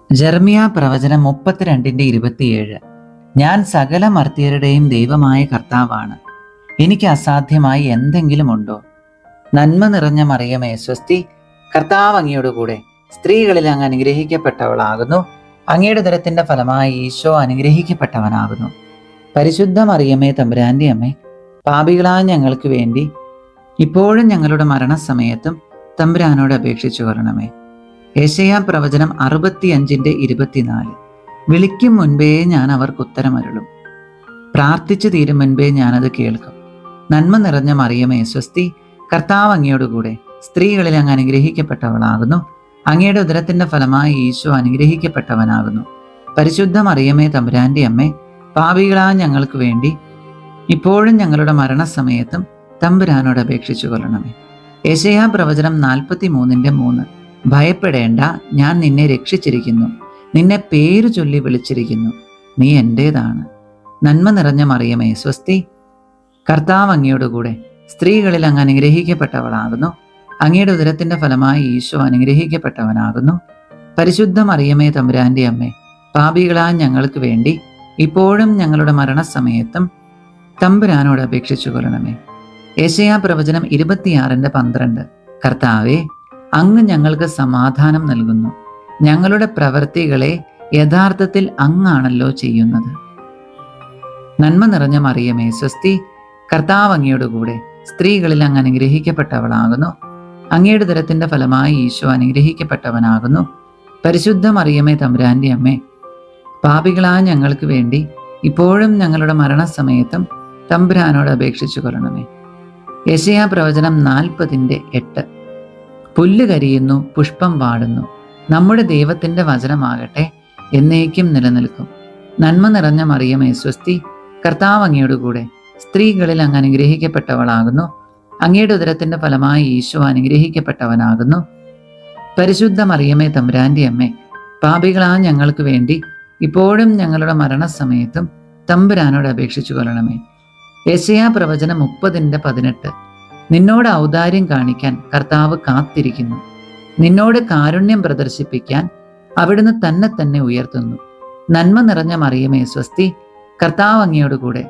ജെറമിയ പ്രവചനം 32:27. ഞാൻ സകല മർത്യരുടെയും ദൈവമായ കർത്താവാണ്. എനിക്ക് അസാധ്യമായി എന്തെങ്കിലും ഉണ്ടോ? നന്മ നിറഞ്ഞ മറിയമേ സ്വസ്തി, കർത്താവ് അങ്ങയോട് കൂടെ സ്ത്രീകളിൽ അങ്ങ് അനുഗ്രഹിക്കപ്പെട്ടവളാകുന്നു. അങ്ങയുടെ ഉദരത്തിന്റെ ഫലമായി ഈശോ അനുഗ്രഹിക്കപ്പെട്ടവനാകുന്നു. പരിശുദ്ധ മറിയമേ തമ്പുരാന്റെ അമ്മേ, പാപികളായ ഞങ്ങൾക്ക് വേണ്ടി ഇപ്പോഴും ഞങ്ങളുടെ മരണസമയത്തും തമ്പുരാനോട് അപേക്ഷിച്ചു കൊള്ളണമേ. യെശയ്യാ പ്രവചനം 65:24. വിളിക്കും മുൻപേ ഞാൻ അവർക്ക് ഉത്തരമരുളും, പ്രാർത്ഥിച്ചു തീരും മുൻപേ ഞാനത് കേൾക്കും. നന്മ നിറഞ്ഞ മറിയമേ സ്വസ്തി, കർത്താവ് അങ്ങയോട് കൂടെ സ്ത്രീകളിൽ അങ്ങ് അനുഗ്രഹിക്കപ്പെട്ടവളാകുന്നു. അങ്ങയുടെ ഉദരത്തിന്റെ ഫലമായി ഈശോ അനുഗ്രഹിക്കപ്പെട്ടവനാകുന്നു. പരിശുദ്ധ മറിയമേ തമ്പുരാന്റെ അമ്മേ, പാപികളായ ഞങ്ങൾക്ക് വേണ്ടി ഇപ്പോഴും ഞങ്ങളുടെ മരണസമയത്തും തമ്പുരാനോട് അപേക്ഷിച്ചു കൊള്ളണമേ. യെശയ്യാ പ്രവചനം 43:3. ഭയപ്പെടേണ്ട, ഞാൻ നിന്നെ രക്ഷിച്ചിരിക്കുന്നു, നിന്നെ പേര് ചൊല്ലി വിളിച്ചിരിക്കുന്നു, നീ എൻ്റേതാണ്. നന്മ നിറഞ്ഞ മറിയമേ സ്വസ്തി, കർത്താവ് അങ്ങയോട് കൂടെ സ്ത്രീകളിൽ അങ്ങ് അനുഗ്രഹിക്കപ്പെട്ടവളാകുന്നു. അങ്ങയുടെ ഉദരത്തിന്റെ ഫലമായി ഈശോ അനുഗ്രഹിക്കപ്പെട്ടവനാകുന്നു. പരിശുദ്ധ മറിയമേ തമ്പുരാന്റെ അമ്മേ, പാപികളായ ഞങ്ങൾക്ക് വേണ്ടി ഇപ്പോഴും ഞങ്ങളുടെ മരണസമയത്തും തമ്പുരാനോട് അപേക്ഷിച്ചു കൊള്ളണമേ. യെശയ്യാ പ്രവചനം 26:12. കർത്താവേ, അങ്ങ് ഞങ്ങൾക്ക് സമാധാനം നൽകുന്നു, ഞങ്ങളുടെ പ്രവൃത്തികളെ യഥാർത്ഥത്തിൽ അങ്ങാണല്ലോ ചെയ്യുന്നത്. നന്മ നിറഞ്ഞ മറിയമേ സ്വസ്തി, കർത്താവ് അങ്ങയുടെ കൂടെ, സ്ത്രീകളിൽ അങ്ങ് അനുഗ്രഹിക്കപ്പെട്ടവളാകുന്നു. അങ്ങയുടെ ദരത്തിന്റെ ഫലമായി ഈശോ അനുഗ്രഹിക്കപ്പെട്ടവനാകുന്നു. പരിശുദ്ധ മറിയമേ തമ്പുരാന്റെ അമ്മേ, പാപികളായ ഞങ്ങൾക്ക് വേണ്ടി ഇപ്പോഴും ഞങ്ങളുടെ മരണസമയത്തും തമ്പുരാനോട് അപേക്ഷിച്ചു കൊള്ളണമേ. യെശയ്യാ പ്രവചനം 40:8. പുല്ല് കരിയുന്നു, പുഷ്പം വാടുന്നു, നമ്മുടെ ദൈവത്തിന്റെ വചനമാകട്ടെ എന്നേക്കും നിലനിൽക്കും. നന്മ നിറഞ്ഞ മറിയമേ സ്വസ്തി, കർത്താവ് അങ്ങയുടെ കൂടെ, സ്ത്രീകളിൽ അങ്ങ് അനുഗ്രഹിക്കപ്പെട്ടവളാകുന്നു. അങ്ങയുടെ ഉദരത്തിന്റെ ഫലമായി ഈശോ അനുഗ്രഹിക്കപ്പെട്ടവനാകുന്നു. പരിശുദ്ധ മറിയമേ തമ്പുരാന്റെ അമ്മേ, പാപികളായ ഞങ്ങൾക്ക് വേണ്ടി ഇപ്പോഴും ഞങ്ങളുടെ മരണസമയത്തും തമ്പുരാനോട് അപേക്ഷിച്ചു കൊള്ളണമേ. യെശയ്യാ പ്രവചനം 30:18. നിന്നോട് ഔദാര്യം കാണിക്കാൻ കർത്താവ് കാത്തിരിക്കുന്നു, നിന്നോട് കാരുണ്യം പ്രദർശിപ്പിക്കാൻ അവിടുന്ന് തന്നെ തന്നെ ഉയർത്തുന്നു. നന്മ നിറഞ്ഞ മറിയമേ സ്വസ്തി, കർത്താവ് അങ്ങയോട് കൂടെ,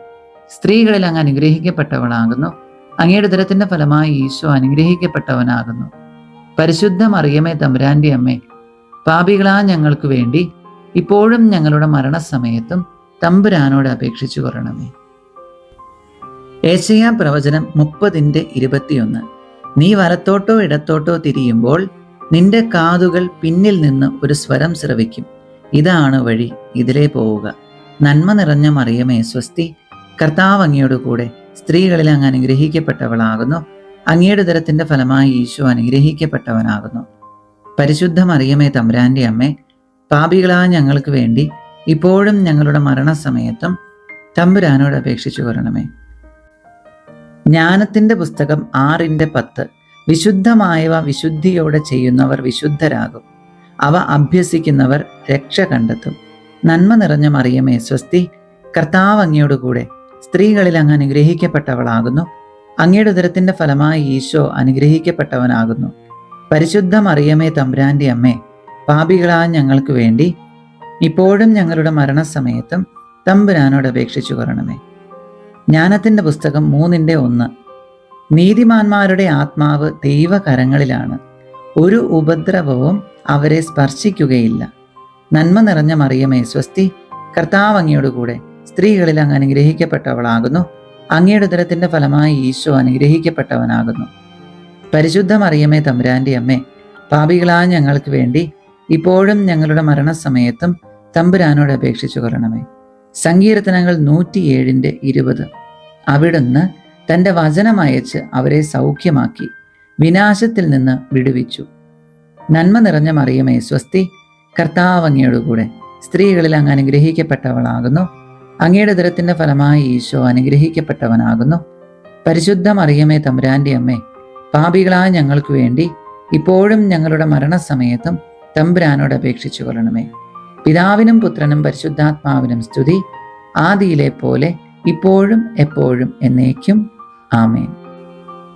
സ്ത്രീകളിൽ അങ്ങ് അനുഗ്രഹിക്കപ്പെട്ടവളാകുന്നു. അങ്ങയുടെ ഉദരത്തിന്റെ ഫലമായി ഈശോ അനുഗ്രഹിക്കപ്പെട്ടവനാകുന്നു. പരിശുദ്ധ മറിയമേ തമ്പുരാന്റെ അമ്മേ, പാപികളായ ഞങ്ങൾക്ക് വേണ്ടി ഇപ്പോഴും ഞങ്ങളുടെ മരണസമയത്തും തമ്പുരാനോട് അപേക്ഷിച്ചു കൊള്ളണമേ. യെശയ്യാ പ്രവചനം 30:21. നീ വലത്തോട്ടോ ഇടത്തോട്ടോ തിരിയുമ്പോൾ നിന്റെ കാതുകൾ പിന്നിൽ നിന്ന് ഒരു സ്വരം ശ്രവിക്കും, ഇതാണ് വഴി, ഇതിലേ പോവുക. നന്മ നിറഞ്ഞ മറിയമേ സ്വസ്തി, കർത്താവ് അങ്ങയോട് കൂടെ, സ്ത്രീകളിൽ അങ്ങ് അനുഗ്രഹിക്കപ്പെട്ടവളാകുന്നു. അങ്ങയുടെ ഉദരത്തിന്റെ ഫലമായി ഈശോ അനുഗ്രഹിക്കപ്പെട്ടവനാകുന്നു. പരിശുദ്ധ മറിയമേ തമ്പുരാന്റെ അമ്മേ, പാപികളായ ഞങ്ങൾക്ക് വേണ്ടി ഇപ്പോഴും ഞങ്ങളുടെ മരണസമയത്തും തമ്പുരാനോട് അപേക്ഷിച്ചു കൊള്ളണമേ. ജ്ഞാനത്തിന്റെ പുസ്തകം 6:10. വിശുദ്ധമായവ വിശുദ്ധിയോടെ ചെയ്യുന്നവർ വിശുദ്ധരാകും, അവ അഭ്യസിക്കുന്നവർ രക്ഷ കണ്ടെത്തും. നന്മ നിറഞ്ഞ മറിയമേ സ്വസ്തി, കർത്താവ് അങ്ങയോട് കൂടെ, സ്ത്രീകളിൽ അങ്ങ് അനുഗ്രഹിക്കപ്പെട്ടവളാകുന്നു. അങ്ങയുടെ ഉദരത്തിന്റെ ഫലമായി ഈശോ അനുഗ്രഹിക്കപ്പെട്ടവനാകുന്നു. പരിശുദ്ധ മറിയമേ തമ്പുരാന്റെ അമ്മേ, പാപികളായ ഞങ്ങൾക്ക് വേണ്ടി ഇപ്പോഴും ഞങ്ങളുടെ മരണസമയത്തും തമ്പുരാനോട് അപേക്ഷിച്ചു കൊള്ളണമേ. ജ്ഞാനത്തിന്റെ പുസ്തകം 3:1. നീതിമാന്മാരുടെ ആത്മാവ് ദൈവകരങ്ങളിലാണ്, ഒരു ഉപദ്രവവും അവരെ സ്പർശിക്കുകയില്ല. നന്മ നിറഞ്ഞ മറിയമേ സ്വസ്തി, കർത്താവ് അങ്ങയോട് കൂടെ, സ്ത്രീകളിൽ അങ്ങ് അനുഗ്രഹിക്കപ്പെട്ടവളാകുന്നു. അങ്ങയുടെ ഉദരത്തിന്റെ ഫലമായി ഈശോ അനുഗ്രഹിക്കപ്പെട്ടവനാകുന്നു. പരിശുദ്ധ മറിയമേ തമ്പുരാന്റെ അമ്മേ, പാപികളായ ഞങ്ങൾക്ക് വേണ്ടി ഇപ്പോഴും ഞങ്ങളുടെ മരണസമയത്തും തമ്പുരാനോട് അപേക്ഷിച്ചു കൊള്ളണമേ. സങ്കീർത്തനങ്ങൾ 107:20. അവിടുന്ന് തൻ്റെ വചനമയച്ച് അവരെ സൗഖ്യമാക്കി, വിനാശത്തിൽ നിന്ന് വിടുവിച്ചു. നന്മ നിറഞ്ഞ മറിയമേ സ്വസ്തി, കർത്താവ് അങ്ങയോട് കൂടെ, സ്ത്രീകളിൽ അങ്ങ് അനുഗ്രഹിക്കപ്പെട്ടവളാകുന്നു. അങ്ങയുടെ ഉദരത്തിന്റെ ഫലമായി ഈശോ അനുഗ്രഹിക്കപ്പെട്ടവനാകുന്നു. പരിശുദ്ധ മറിയമേ തമ്പുരാന്റെ അമ്മേ, പാപികളായ ഞങ്ങൾക്ക് വേണ്ടി ഇപ്പോഴും ഞങ്ങളുടെ മരണസമയത്തും തമ്പുരാനോട് അപേക്ഷിച്ചു കൊള്ളണമേ. പിതാവിനും പുത്രനും പരിശുദ്ധാത്മാവിനും സ്തുതി, ആദിയിലെ പോലെ ഇപ്പോഴും എപ്പോഴും എന്നേക്കും. ആമേൻ.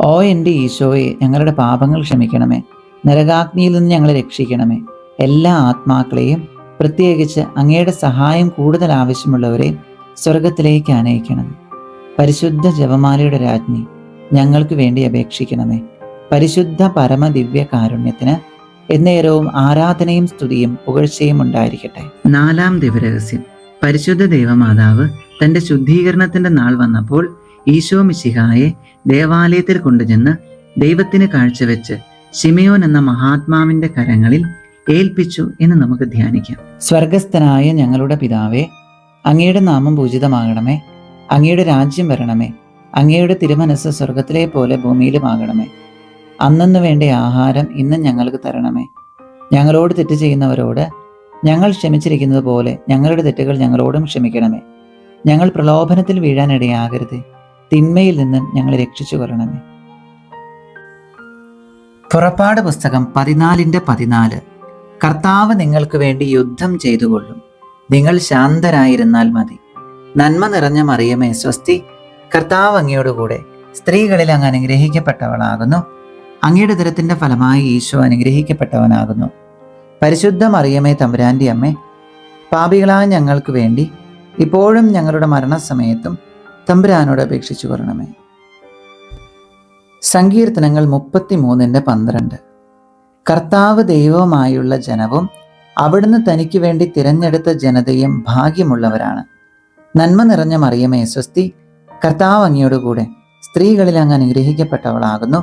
ഓ എൻ്റെ ഈശോയെ, ഞങ്ങളുടെ പാപങ്ങൾ ക്ഷമിക്കണമേ, നരകാഗ്നിയിൽ നിന്ന് ഞങ്ങളെ രക്ഷിക്കണമേ. എല്ലാ ആത്മാക്കളെയും, പ്രത്യേകിച്ച് അങ്ങയുടെ സഹായം കൂടുതൽ ആവശ്യമുള്ളവരെ സ്വർഗത്തിലേക്ക് അനയിക്കണമേ. പരിശുദ്ധ ജപമാലയുടെ രാജ്ഞി, ഞങ്ങൾക്ക് വേണ്ടി അപേക്ഷിക്കണമേ. പരിശുദ്ധ പരമദിവ്യ കാരുണ്യത്തിന് എന്നേരവും ആരാധനയും സ്തുതിയും പുകഴ്ചയും ഉണ്ടായിരിക്കട്ടെ. 4-ാം ദിവരഹസ്യം. പരിശുദ്ധ ദൈവമാതാവ് തൻ്റെ ശുദ്ധീകരണത്തിന്റെ നാൾ വന്നപ്പോൾ ഈശോ മിശിഹായെ ദേവാലയത്തിൽ കൊണ്ടുചെന്ന് ദൈവത്തിന് കാഴ്ചവെച്ച് ശിമയോൻ എന്ന മഹാത്മാവിന്റെ കരങ്ങളിൽ ഏൽപ്പിച്ചു എന്ന് നമുക്ക് ധ്യാനിക്കാം. സ്വർഗസ്ഥനായ ഞങ്ങളുടെ പിതാവേ, അങ്ങയുടെ നാമം പൂജിതമാകണമേ. അങ്ങയുടെ രാജ്യം വരണമേ. അങ്ങയുടെ തിരുമനസ് സ്വർഗത്തിലെ പോലെ ഭൂമിയിലുമാകണമേ. അന്നന്ന് വേണ്ട ആഹാരം ഇന്ന് ഞങ്ങൾക്ക് തരണമേ. ഞങ്ങളോട് തെറ്റ് ചെയ്യുന്നവരോട് ഞങ്ങൾ ക്ഷമിച്ചിരിക്കുന്നത് പോലെ ഞങ്ങളുടെ തെറ്റുകൾ ഞങ്ങളോടും ക്ഷമിക്കണമേ. ഞങ്ങൾ പ്രലോഭനത്തിൽ വീഴാനിടയാകരുത്, തിന്മയിൽ നിന്ന് ഞങ്ങളെ രക്ഷിച്ചു കൊള്ളണമേ. പുറപ്പാട് പുസ്തകം 14:14. കർത്താവ് നിങ്ങൾക്ക് വേണ്ടി യുദ്ധം ചെയ്തുകൊള്ളും, നിങ്ങൾ ശാന്തരായിരുന്നാൽ മതി. നന്മ നിറഞ്ഞ മറിയമേ സ്വസ്തി, കർത്താവ് അങ്ങയോട് കൂടെ, സ്ത്രീകളിൽ അങ്ങ് അനുഗ്രഹിക്കപ്പെട്ടവളാകുന്നു. അങ്ങയുടെ ഉദരത്തിന്റെ ഫലമായി ഈശോ അനുഗ്രഹിക്കപ്പെട്ടവനാകുന്നു. പരിശുദ്ധ മറിയമേ തമ്പുരാന്റെ അമ്മേ, പാപികളായ ഞങ്ങൾക്ക് വേണ്ടി ഇപ്പോഴും ഞങ്ങളുടെ മരണസമയത്തും തമ്പുരാനോട് അപേക്ഷിച്ചു കൊള്ളണമേ. സങ്കീർത്തനങ്ങൾ 33:12. കർത്താവ് ദൈവവുമായുള്ള ജനവും അവിടുന്ന് തനിക്ക് വേണ്ടി തിരഞ്ഞെടുത്ത ജനതയും ഭാഗ്യമുള്ളവരാണ്. നന്മ നിറഞ്ഞ മറിയമേ സ്വസ്തി, കർത്താവ് അങ്ങയോടുകൂടെ സ്ത്രീകളിൽ അങ്ങ് അനുഗ്രഹിക്കപ്പെട്ടവളാകുന്നു.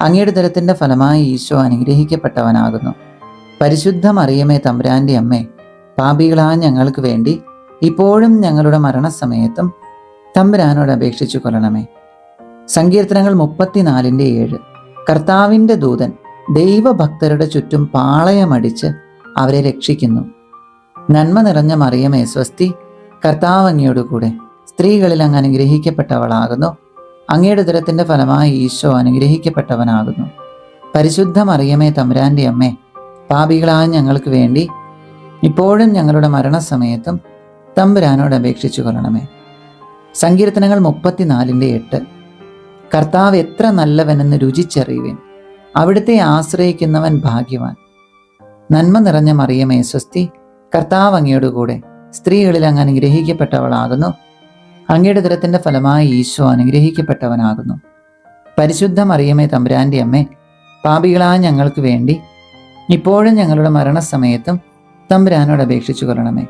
അങ്ങയുടെ ദരത്തിന്റെ ഫലമായി ഈശോ അനുഗ്രഹിക്കപ്പെട്ടവനാകുന്നു. പരിശുദ്ധ മറിയമേ തമ്പുരാന്റെ അമ്മേ, പാപികളായ ഞങ്ങൾക്ക് വേണ്ടി ഇപ്പോഴും ഞങ്ങളുടെ മരണസമയത്തും തമ്പുരാനോട് അപേക്ഷിച്ചു കൊള്ളണമേ. സങ്കീർത്തനങ്ങൾ 34:7. കർത്താവിൻ്റെ ദൂതൻ ദൈവഭക്തരുടെ ചുറ്റും പാളയമടിച്ച് അവരെ രക്ഷിക്കുന്നു. നന്മ നിറഞ്ഞ മറിയമേ സ്വസ്തി, കർത്താവ് അങ്ങയോടുകൂടെ സ്ത്രീകളിൽ അങ്ങ് അനുഗ്രഹിക്കപ്പെട്ടവളാകുന്നു. അങ്ങയുടെ ഉദരത്തിന്റെ ഫലമായി ഈശോ അനുഗ്രഹിക്കപ്പെട്ടവനാകുന്നു. പരിശുദ്ധ മറിയമേ തമ്പുരാന്റെ അമ്മേ, പാപികളായ ഞങ്ങൾക്ക് വേണ്ടി ഇപ്പോഴും ഞങ്ങളുടെ മരണസമയത്തും തമ്പുരാനോട് അപേക്ഷിച്ചു കൊള്ളണമേ. സങ്കീർത്തനങ്ങൾ 34:8. കർത്താവ് എത്ര നല്ലവനെന്ന് രുചിച്ചറിയുവിൻ, അവിടുത്തെ ആശ്രയിക്കുന്നവൻ ഭാഗ്യവാൻ. നന്മ നിറഞ്ഞ മറിയമേ സ്വസ്തി, കർത്താവ് അങ്ങയോടുകൂടെ സ്ത്രീകളിൽ അങ്ങ് അനുഗ്രഹിക്കപ്പെട്ടവളാകുന്നു. അങ്ങയുടെ ഉദരത്തിന്റെ ഫലമായി ഈശോ അനുഗ്രഹിക്കപ്പെട്ടവനാകുന്നു. പരിശുദ്ധ മറിയമേ തമ്പുരാന്റെ അമ്മേ, പാപികളായ ഞങ്ങൾക്ക് വേണ്ടി ഇപ്പോഴും ഞങ്ങളുടെ മരണസമയത്തും തമ്പുരാനോട് അപേക്ഷിച്ചു കൊള്ളണമേ.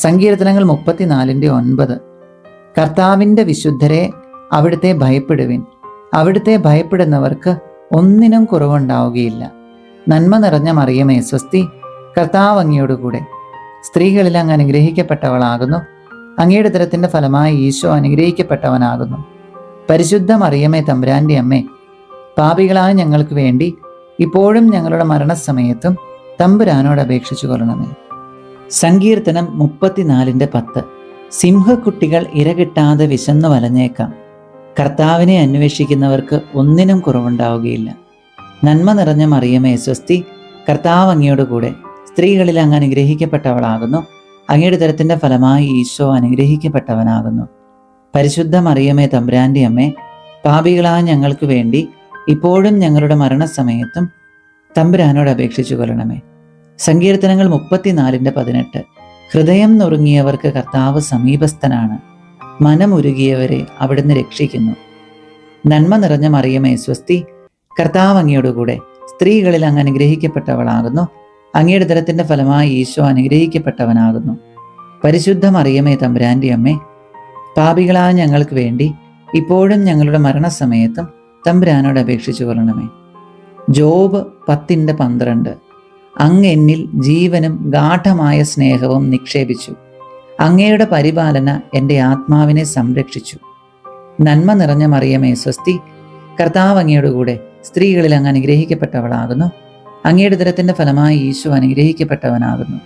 സങ്കീർത്തനങ്ങൾ 34:9. കർത്താവിൻ്റെ വിശുദ്ധരെ അവിടുത്തെ ഭയപ്പെടുവിൻ, അവിടുത്തെ ഭയപ്പെടുന്നവർക്ക് ഒന്നിനും കുറവുണ്ടാവുകയില്ല. നന്മ നിറഞ്ഞ മറിയമേ സ്വസ്തി, കർത്താവ് അങ്ങയോടുകൂടെ സ്ത്രീകളിൽ അങ്ങ് അനുഗ്രഹിക്കപ്പെട്ടവളാകുന്നു. അങ്ങയുടെ ഉദരത്തിന്റെ ഫലമായി ഈശോ അനുഗ്രഹിക്കപ്പെട്ടവനാകുന്നു. പരിശുദ്ധ മറിയമേ തമ്പുരാന്റെ അമ്മേ, പാപികളായ ഞങ്ങൾക്ക് വേണ്ടി ഇപ്പോഴും ഞങ്ങളുടെ മരണസമയത്തും തമ്പുരാനോട് അപേക്ഷിച്ചു കൊള്ളണമേ. സങ്കീർത്തനം 34:10. സിംഹക്കുട്ടികൾ ഇരകിട്ടാതെ വിശന്നു വലഞ്ഞേക്കാം, കർത്താവിനെ അന്വേഷിക്കുന്നവർക്ക് ഒന്നിനും കുറവുണ്ടാവുകയില്ല. നന്മ നിറഞ്ഞ മറിയമേ സ്വസ്തി, കർത്താവ് അങ്ങയോടുകൂടെ സ്ത്രീകളിൽ അങ്ങ് അനുഗ്രഹിക്കപ്പെട്ടവളാകുന്നു. അങ്ങയുടെ ഉദരത്തിന്റെ ഫലമായി ഈശോ അനുഗ്രഹിക്കപ്പെട്ടവനാകുന്നു. പരിശുദ്ധ മറിയമേ തമ്പുരാന്റെ അമ്മേ, പാപികളായ ഞങ്ങൾക്ക് വേണ്ടി ഇപ്പോഴും ഞങ്ങളുടെ മരണസമയത്തും തമ്പുരാനോട് അപേക്ഷിച്ചു കൊള്ളണമേ. സങ്കീർത്തനങ്ങൾ 34:18. ഹൃദയം നുറുങ്ങിയവർക്ക് കർത്താവ് സമീപസ്ഥനാണ്, മനമുരുകിയവരെ അവിടുന്ന് രക്ഷിക്കുന്നു. നന്മ നിറഞ്ഞ മറിയമേ സ്വസ്തി, കർത്താവ് അങ്ങയോടുകൂടെ സ്ത്രീകളിൽ അങ്ങ് അനുഗ്രഹിക്കപ്പെട്ടവളാകുന്നു. അങ്ങയുടെ ഉദരത്തിന്റെ ഫലമായി ഈശോ അനുഗ്രഹിക്കപ്പെട്ടവനാകുന്നു. പരിശുദ്ധ മറിയമേ തമ്പുരാന്റെ അമ്മേ, പാപികളായ ഞങ്ങൾക്ക് വേണ്ടി ഇപ്പോഴും ഞങ്ങളുടെ മരണസമയത്തും തമ്പുരാനോട് അപേക്ഷിച്ചു കൊള്ളണമേ. ജോബ് 10:12. അങ്ങ് എന്നിൽ ജീവനും ഗാഠമായ സ്നേഹവും നിക്ഷേപിച്ചു, അങ്ങയുടെ പരിപാലന എൻ്റെ ആത്മാവിനെ സംരക്ഷിച്ചു. നന്മ നിറഞ്ഞ മറിയമേ സ്വസ്തി, കർത്താവ് അങ്ങയോടുകൂടെ സ്ത്രീകളിൽ അങ്ങ് അനുഗ്രഹിക്കപ്പെട്ടവളാകുന്നു. അങ്ങയുടെ ഉദരത്തിന്റെ ഫലമായി ഈശോ അനുഗ്രഹിക്കപ്പെട്ടവനാകുന്നു.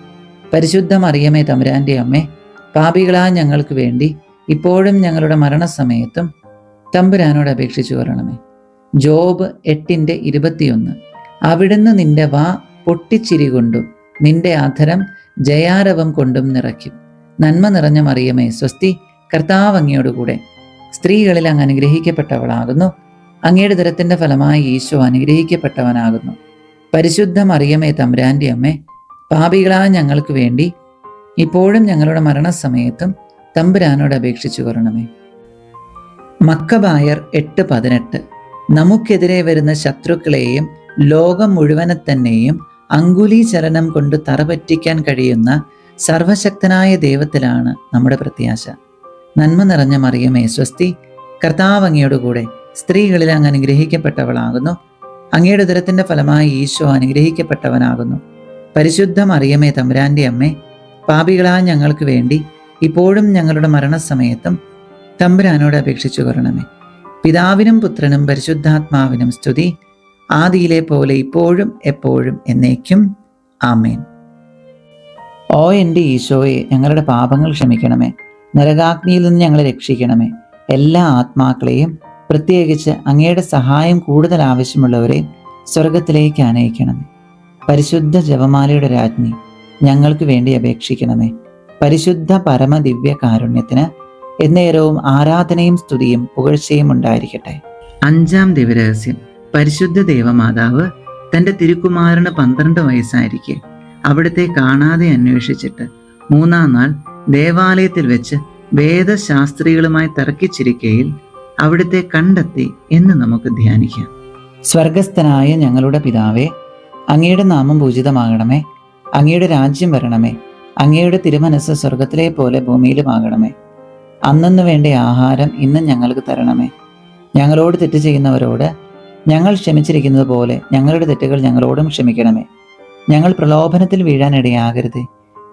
പരിശുദ്ധ മറിയമേ തമ്പുരാന്റെ അമ്മേ, പാപികളായ ഞങ്ങൾക്ക് വേണ്ടി ഇപ്പോഴും ഞങ്ങളുടെ മരണസമയത്തും തമ്പുരാനോട് അപേക്ഷിച്ചു കൊള്ളണമേ. ജോബ് 8:21. അവിടുന്ന് നിന്റെ വാ പൊട്ടിച്ചിരി കൊണ്ടും നിന്റെ അധരം ജയാരവം കൊണ്ടും നിറയ്ക്കും. നന്മ നിറഞ്ഞ മറിയമേ സ്വസ്തി, കർത്താവ് അങ്ങയോടുകൂടെ സ്ത്രീകളിൽ അങ്ങ് അനുഗ്രഹിക്കപ്പെട്ടവളാകുന്നു. അങ്ങയുടെ ഉദരത്തിന്റെ ഫലമായി ഈശോ അനുഗ്രഹിക്കപ്പെട്ടവനാകുന്നു. പരിശുദ്ധ മറിയമേ തമ്പുരാന്റെ അമ്മേ, പാപികളായ ഞങ്ങൾക്ക് വേണ്ടി ഇപ്പോഴും ഞങ്ങളുടെ മരണസമയത്തും തമ്പുരാനോട് അപേക്ഷിച്ചു കൊള്ളണമേ. മക്കബായർ 8:18. നമുക്കെതിരെ വരുന്ന ശത്രുക്കളെയും ലോകം മുഴുവനെ തന്നെയും അങ്കുലീചലനം കൊണ്ട് തറപറ്റിക്കാൻ കഴിയുന്ന സർവശക്തനായ ദൈവത്തിലാണ് നമ്മുടെ പ്രത്യാശ. നന്മ നിറഞ്ഞ മറിയമേ സ്വസ്തി, കർത്താവ് അങ്ങയോടുകൂടെ സ്ത്രീകളിൽ അങ്ങ് അനുഗ്രഹിക്കപ്പെട്ടവളാകുന്നു. അങ്ങയുടെ ഉദരത്തിന്റെ ഫലമായി ഈശോ അനുഗ്രഹിക്കപ്പെട്ടവനാകുന്നു. പരിശുദ്ധ മറിയമേ തമ്പുരാന്റെ അമ്മേ, പാപികളായ ഞങ്ങൾക്ക് വേണ്ടി ഇപ്പോഴും ഞങ്ങളുടെ മരണസമയത്തും തമ്പുരാനോട് അപേക്ഷിച്ചു കൊള്ളണമേ. പിതാവിനും പുത്രനും പരിശുദ്ധാത്മാവിനും സ്തുതി, ആദിയിലെ പോലെ ഇപ്പോഴും എപ്പോഴും എന്നേക്കും. ആമേൻ. ഓ എൻ്റെ ഈശോയെ, ഞങ്ങളുടെ പാപങ്ങൾ ക്ഷമിക്കണമേ, നരകാഗ്നിയിൽ നിന്ന് ഞങ്ങളെ രക്ഷിക്കണമേ. എല്ലാ ആത്മാക്കളെയും, പ്രത്യേകിച്ച് അങ്ങയുടെ സഹായം കൂടുതൽ ആവശ്യമുള്ളവരെ സ്വർഗത്തിലേക്ക് ആനയിക്കണമേ. പരിശുദ്ധ ജപമാലയുടെ രാജ്ഞി, ഞങ്ങൾക്ക് വേണ്ടി അപേക്ഷിക്കണമേ. പരിശുദ്ധ പരമദിവ്യ കാരുണ്യത്തിന് എന്നേരവും ആരാധനയും സ്തുതിയും പുകഴ്ചയും ഉണ്ടായിരിക്കട്ടെ. 5-ാം ദിവരഹസ്യം. പരിശുദ്ധ ദേവമാതാവ് തൻ്റെ തിരുക്കുമാരന് 12 വയസ്സായിരിക്കെ അവിടുത്തെ കാണാതെ അന്വേഷിച്ചിട്ട് 3-ാം നാൾ ദേവാലയത്തിൽ വെച്ച് വേദശാസ്ത്രികളുമായി തർക്കിച്ചിരിക്കയിൽ അവിടുത്തെ കണ്ടെത്തി എന്ന് നമുക്ക് ധ്യാനിക്കാം. സ്വർഗസ്ഥനായ ഞങ്ങളുടെ പിതാവേ, അങ്ങയുടെ നാമം പൂജിതമാകണമേ. അങ്ങയുടെ രാജ്യം വരണമേ. അങ്ങയുടെ തിരുമനസ് സ്വർഗത്തിലെ പോലെ ഭൂമിയിലുമാകണമേ. അന്നന്ന് വേണ്ട ആഹാരം ഇന്നും ഞങ്ങൾക്ക് തരണമേ. ഞങ്ങളോട് തെറ്റ് ചെയ്യുന്നവരോട് ഞങ്ങൾ ക്ഷമിച്ചിരിക്കുന്നത് പോലെ ഞങ്ങളുടെ തെറ്റുകൾ ഞങ്ങളോടും ക്ഷമിക്കണമേ. ഞങ്ങൾ പ്രലോഭനത്തിൽ വീഴാനിടയാകരുതേ.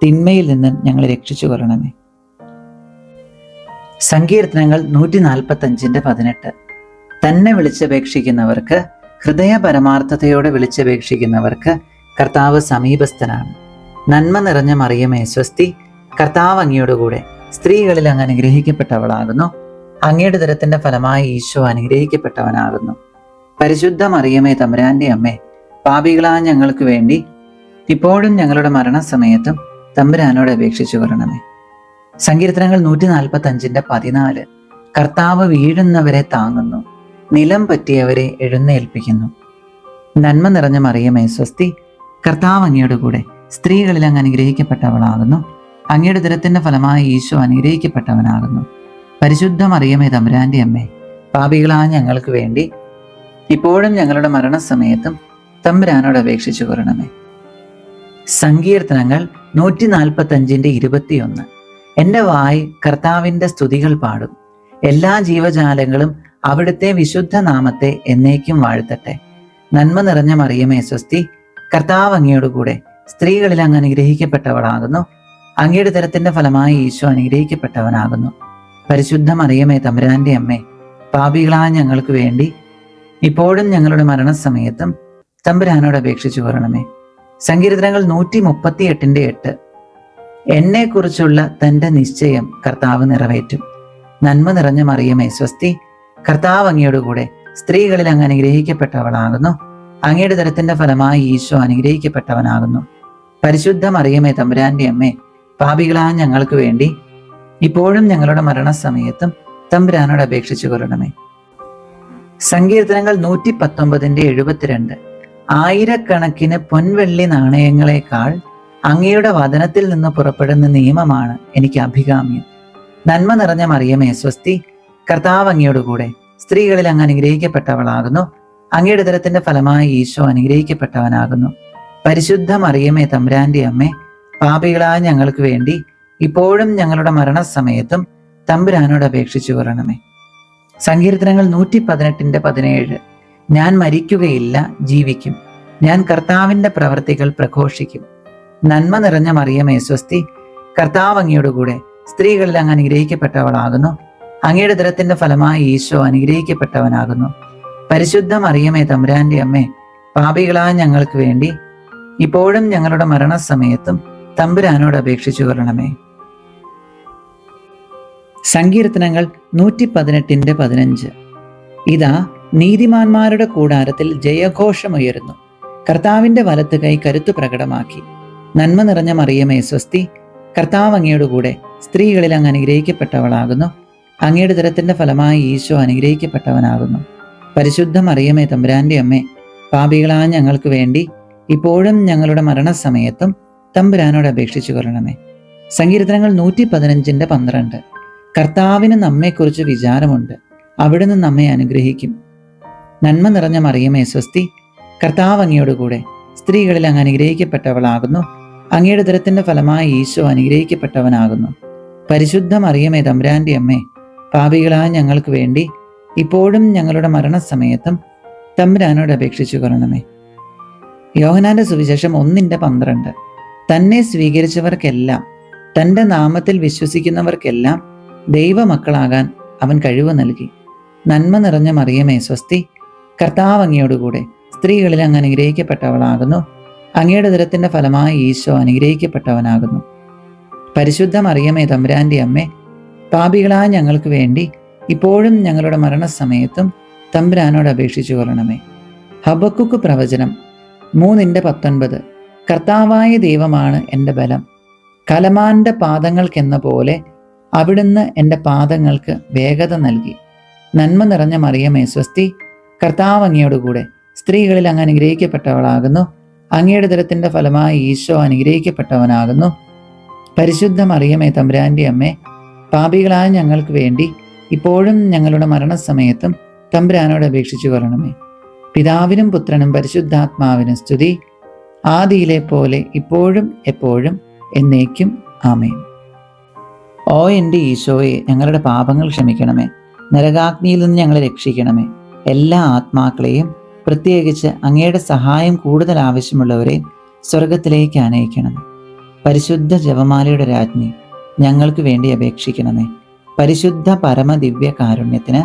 തിന്മയിൽ നിന്ന് ഞങ്ങളെ രക്ഷിച്ചു കൊള്ളണമേ. സങ്കീർത്തനങ്ങൾ 145:18. തന്നെ വിളിച്ചപേക്ഷിക്കുന്നവർക്ക്, ഹൃദയ പരമാർത്ഥതയോടെ വിളിച്ചപേക്ഷിക്കുന്നവർക്ക് കർത്താവ് സമീപസ്ഥനാണ്. നന്മ നിറഞ്ഞ മറിയമേ സ്വസ്തി, കർത്താവ് അങ്ങയോടുകൂടെ സ്ത്രീകളിൽ അങ്ങ് അനുഗ്രഹിക്കപ്പെട്ടവളാകുന്നു. അങ്ങയുടെ ദരത്തിന്റെ ഫലമായി ഈശോ അനുഗ്രഹിക്കപ്പെട്ടവനാകുന്നു. പരിശുദ്ധ മറിയമേ തമ്പുരാന്റെ അമ്മേ, പാപികളായ ഞങ്ങൾക്ക് വേണ്ടി ഇപ്പോഴും ഞങ്ങളുടെ മരണസമയത്തും തമ്പുരാനോട് അപേക്ഷിച്ചു കൊള്ളണമേ. സങ്കീർത്തനങ്ങൾ 145:14. കർത്താവ് വീഴുന്നവരെ താങ്ങുന്നു, നിലം പറ്റിയവരെ എഴുന്നേൽപ്പിക്കുന്നു. നന്മ നിറഞ്ഞ മറിയമേ സ്വസ്തി, കർത്താവ് അങ്ങയുടെ കൂടെ സ്ത്രീകളിൽ അങ്ങ് അനുഗ്രഹിക്കപ്പെട്ടവളാകുന്നു. അങ്ങയുടെ ദരത്തിന്റെ ഫലമായി ഈശോ അനുഗ്രഹിക്കപ്പെട്ടവനാകുന്നു. പരിശുദ്ധ മറിയമേ തമ്പുരാന്റെ അമ്മേ, പാപികളായ ഞങ്ങൾക്ക് വേണ്ടി ഇപ്പോഴും ഞങ്ങളുടെ മരണസമയത്തും തമ്പുരാനോട് അപേക്ഷിച്ചു കൊള്ളണമേ. സങ്കീർത്തനങ്ങൾ 145:21. എൻ്റെ വായ് കർത്താവിൻ്റെ സ്തുതികൾ പാടും. എല്ലാ ജീവജാലങ്ങളും അവിടുത്തെ വിശുദ്ധ നാമത്തെ എന്നേക്കും വാഴ്ത്തട്ടെ. നന്മ നിറഞ്ഞ മറിയമേ സ്വസ്തി, കർത്താവ് അങ്ങയോടുകൂടെ സ്ത്രീകളിൽ അങ്ങ് അനുഗ്രഹിക്കപ്പെട്ടവളാകുന്നു. അങ്ങയുടെ ദരത്തിന്റെ ഫലമായി ഈശോ അനുഗ്രഹിക്കപ്പെട്ടവനാകുന്നു. പരിശുദ്ധ മറിയമേ തമ്പുരാന്റെ അമ്മേ, പാപികളായ ഞങ്ങൾക്ക് വേണ്ടി ഇപ്പോഴും ഞങ്ങളുടെ മരണസമയത്തും തമ്പുരാനോട് അപേക്ഷിച്ചു കൊള്ളണമേ. സങ്കീർത്തനങ്ങൾ 138:8. എന്നെക്കുറിച്ചുള്ള തൻ്റെ നിശ്ചയം കർത്താവ് നിറവേറ്റും. നന്മ നിറഞ്ഞ മറിയമേ സ്വസ്തി, കർത്താവ് അങ്ങയോടുകൂടെ സ്ത്രീകളിൽ അങ്ങ് അനുഗ്രഹിക്കപ്പെട്ടവളാകുന്നു. അങ്ങയുടെ ദരത്തിന്റെ ഫലമായി ഈശോ അനുഗ്രഹിക്കപ്പെട്ടവനാകുന്നു. പരിശുദ്ധ മറിയമേ തമ്പുരാന്റെ അമ്മേ, പാപികളായ ഞങ്ങൾക്ക് വേണ്ടി ഇപ്പോഴും ഞങ്ങളുടെ മരണസമയത്തും തമ്പുരാനോട് അപേക്ഷിച്ചു കൊള്ളണമേ. സങ്കീർത്തനങ്ങൾ 119:72. ആയിരക്കണക്കിന് പൊൻവെള്ളി നാണയങ്ങളെക്കാൾ അങ്ങയുടെ വചനത്തിൽ നിന്ന് പുറപ്പെടുന്ന നിയമമാണ് എനിക്ക് അഭികാമ്യം. നന്മ നിറഞ്ഞ മറിയമേ സ്വസ്തി, കർത്താവ് അങ്ങയോടുകൂടെ സ്ത്രീകളിൽ അങ്ങ് അനുഗ്രഹിക്കപ്പെട്ടവളാകുന്നു. അങ്ങയുടെ ദരത്തിന്റെ ഫലമായി ഈശോ അനുഗ്രഹിക്കപ്പെട്ടവനാകുന്നു. പരിശുദ്ധ മറിയമേ തമ്പുരാന്റെ അമ്മേ, പാപികളായ ഞങ്ങൾക്ക് വേണ്ടി ഇപ്പോഴും ഞങ്ങളുടെ മരണസമയത്തും തമ്പുരാനോട് അപേക്ഷിച്ചു കൊള്ളണമേ. സങ്കീർത്തനങ്ങൾ 118:17. ഞാൻ മരിക്കുകയില്ല, ജീവിക്കും. ഞാൻ കർത്താവിൻ്റെ പ്രവൃത്തികൾ പ്രഘോഷിക്കും. നന്മ നിറഞ്ഞ മറിയമേ സ്വസ്തി, കർത്താവ് അങ്ങയോടുകൂടെ സ്ത്രീകളിൽ അങ്ങ് അനുഗ്രഹിക്കപ്പെട്ടവളാകുന്നു. അങ്ങയുടെ ദരത്തിന്റെ ഫലമായി ഈശോ അനുഗ്രഹിക്കപ്പെട്ടവനാകുന്നു. പരിശുദ്ധ മറിയമേ തമ്പുരാന്റെ അമ്മേ, പാപികളായ ഞങ്ങൾക്ക് വേണ്ടി ഇപ്പോഴും ഞങ്ങളുടെ മരണസമയത്തും തമ്പുരാനോട് അപേക്ഷിച്ചു കൊള്ളണമേ. സങ്കീർത്തനങ്ങൾ 118:15. ഇതാ നീതിമാന്മാരുടെ കൂടാരത്തിൽ ജയഘോഷമുയരുന്നു. കർത്താവിൻ്റെ വലത്ത് കൈ കരുത്തു പ്രകടമാക്കി. നന്മ നിറഞ്ഞ മറിയമേ സ്വസ്തി, കർത്താവ് അങ്ങയോടുകൂടെ സ്ത്രീകളിൽ അങ്ങ് അനുഗ്രഹിക്കപ്പെട്ടവളാകുന്നു. അങ്ങയുടെ ദരത്തിന്റെ ഫലമായി ഈശോ അനുഗ്രഹിക്കപ്പെട്ടവനാകുന്നു. പരിശുദ്ധ മറിയമേ തമ്പുരാന്റെ അമ്മേ, പാപികളായ ഞങ്ങൾക്ക് വേണ്ടി ഇപ്പോഴും ഞങ്ങളുടെ മരണസമയത്തും തമ്പുരാനോട് അപേക്ഷിച്ചു കൊള്ളണമേ. സങ്കീർത്തനങ്ങൾ 115:12. കർത്താവിന് നമ്മെക്കുറിച്ച് വിചാരമുണ്ട്, അവിടുന്ന് നമ്മെ അനുഗ്രഹിക്കും. നന്മ നിറഞ്ഞ മറിയമേ സ്വസ്തി, കർത്താവ് അങ്ങയോടുകൂടെ സ്ത്രീകളിൽ അങ്ങ് അനുഗ്രഹിക്കപ്പെട്ടവളാകുന്നു. അങ്ങയുടെ ദരത്തിന്റെ ഫലമായി ഈശോ അനുഗ്രഹിക്കപ്പെട്ടവനാകുന്നു. പരിശുദ്ധ മറിയമേ തമ്പുരാന്റെ അമ്മേ, പാപികളായ ഞങ്ങൾക്ക് വേണ്ടി ഇപ്പോഴും ഞങ്ങളുടെ മരണസമയത്തും തമ്പുരാനോട് അപേക്ഷിച്ചു കൊള്ളണമേ. യോഹന്നാന്റെ സുവിശേഷം 1:12. തന്നെ സ്വീകരിച്ചവർക്കെല്ലാം, തൻ്റെ നാമത്തിൽ വിശ്വസിക്കുന്നവർക്കെല്ലാം ദൈവമക്കളാകാൻ അവൻ കഴിവ് നൽകി. നന്മ നിറഞ്ഞ മറിയമേ സ്വസ്തി, കർത്താവ് അങ്ങയോടുകൂടെ സ്ത്രീകളിൽ അങ്ങ് അനുഗ്രഹിക്കപ്പെട്ടവളാകുന്നു. അങ്ങയുടെ ദരത്തിന്റെ ഫലമായി ഈശോ അനുഗ്രഹിക്കപ്പെട്ടവനാകുന്നു. പരിശുദ്ധ മറിയമേ തമ്പുരാന്റെ അമ്മേ, പാപികളായ ഞങ്ങൾക്ക് വേണ്ടി ഇപ്പോഴും ഞങ്ങളുടെ മരണസമയത്തും തമ്പുരാനോട് അപേക്ഷിച്ചു കൊള്ളണമേ. ഹബക്കുക്ക് പ്രവചനം 3:19. കർത്താവായ ദൈവമാണ് എൻ്റെ ബലം. കലമാന്റെ പാദങ്ങൾക്കെന്ന പോലെ അവിടുന്ന് എൻ്റെ പാദങ്ങൾക്ക് വേഗത നൽകി. നന്മ നിറഞ്ഞ മറിയമേ സ്വസ്തി, കർത്താവ് അങ്ങയോടുകൂടെ സ്ത്രീകളിൽ അങ്ങ് അനുഗ്രഹിക്കപ്പെട്ടവളാകുന്നു. അങ്ങയുടെ ദരത്തിന്റെ ഫലമായി ഈശോ അനുഗ്രഹിക്കപ്പെട്ടവനാകുന്നു. പരിശുദ്ധ മറിയമേ തമ്പുരാന്റെ അമ്മേ, പാപികളായ ഞങ്ങൾക്ക് വേണ്ടി ഇപ്പോഴും ഞങ്ങളുടെ മരണസമയത്തും തമ്പുരാനോട് അപേക്ഷിച്ചു കൊള്ളണമേ. പിതാവിനും പുത്രനും പരിശുദ്ധാത്മാവിനും സ്തുതി. ആദിയിലെ പോലെ ഇപ്പോഴും എപ്പോഴും എന്നേക്കും ആമേൻ. ഓ എൻ്റെ ഈശോയെ, ഞങ്ങളുടെ പാപങ്ങൾ ക്ഷമിക്കണമേ, നരകാഗ്നിയിൽ നിന്ന് ഞങ്ങളെ രക്ഷിക്കണമേ. എല്ലാ ആത്മാക്കളെയും, പ്രത്യേകിച്ച് അങ്ങയുടെ സഹായം കൂടുതൽ ആവശ്യമുള്ളവരെ സ്വർഗത്തിലേക്ക് ആനയിക്കണമേ. പരിശുദ്ധ ജപമാലയുടെ രാജ്ഞി, ഞങ്ങൾക്ക് വേണ്ടി അപേക്ഷിക്കണമേ. പരിശുദ്ധ പരമദിവ്യ കാരുണ്യത്തിന്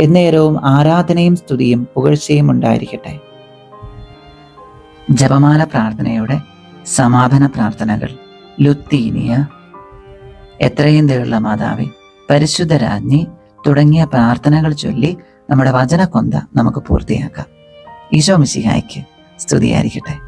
എന്നേരവും ആരാധനയും സ്തുതിയും പുകഴ്ചയും ഉണ്ടായിരിക്കട്ടെ. ജപമാല പ്രാർത്ഥനയുടെ സമാപന പ്രാർത്ഥനകൾ. ലുത്തീനിയ, എത്രയും ദയുള്ള മാതാവേ, പരിശുദ്ധ രാജ്ഞി തുടങ്ങിയ പ്രാർത്ഥനകൾ ചൊല്ലി നമ്മുടെ വചനക്കൊന്ത നമുക്ക് പൂർത്തിയാക്കാം. ഈശോ മിശിഹായ്ക്ക് സ്തുതിയായിരിക്കട്ടെ.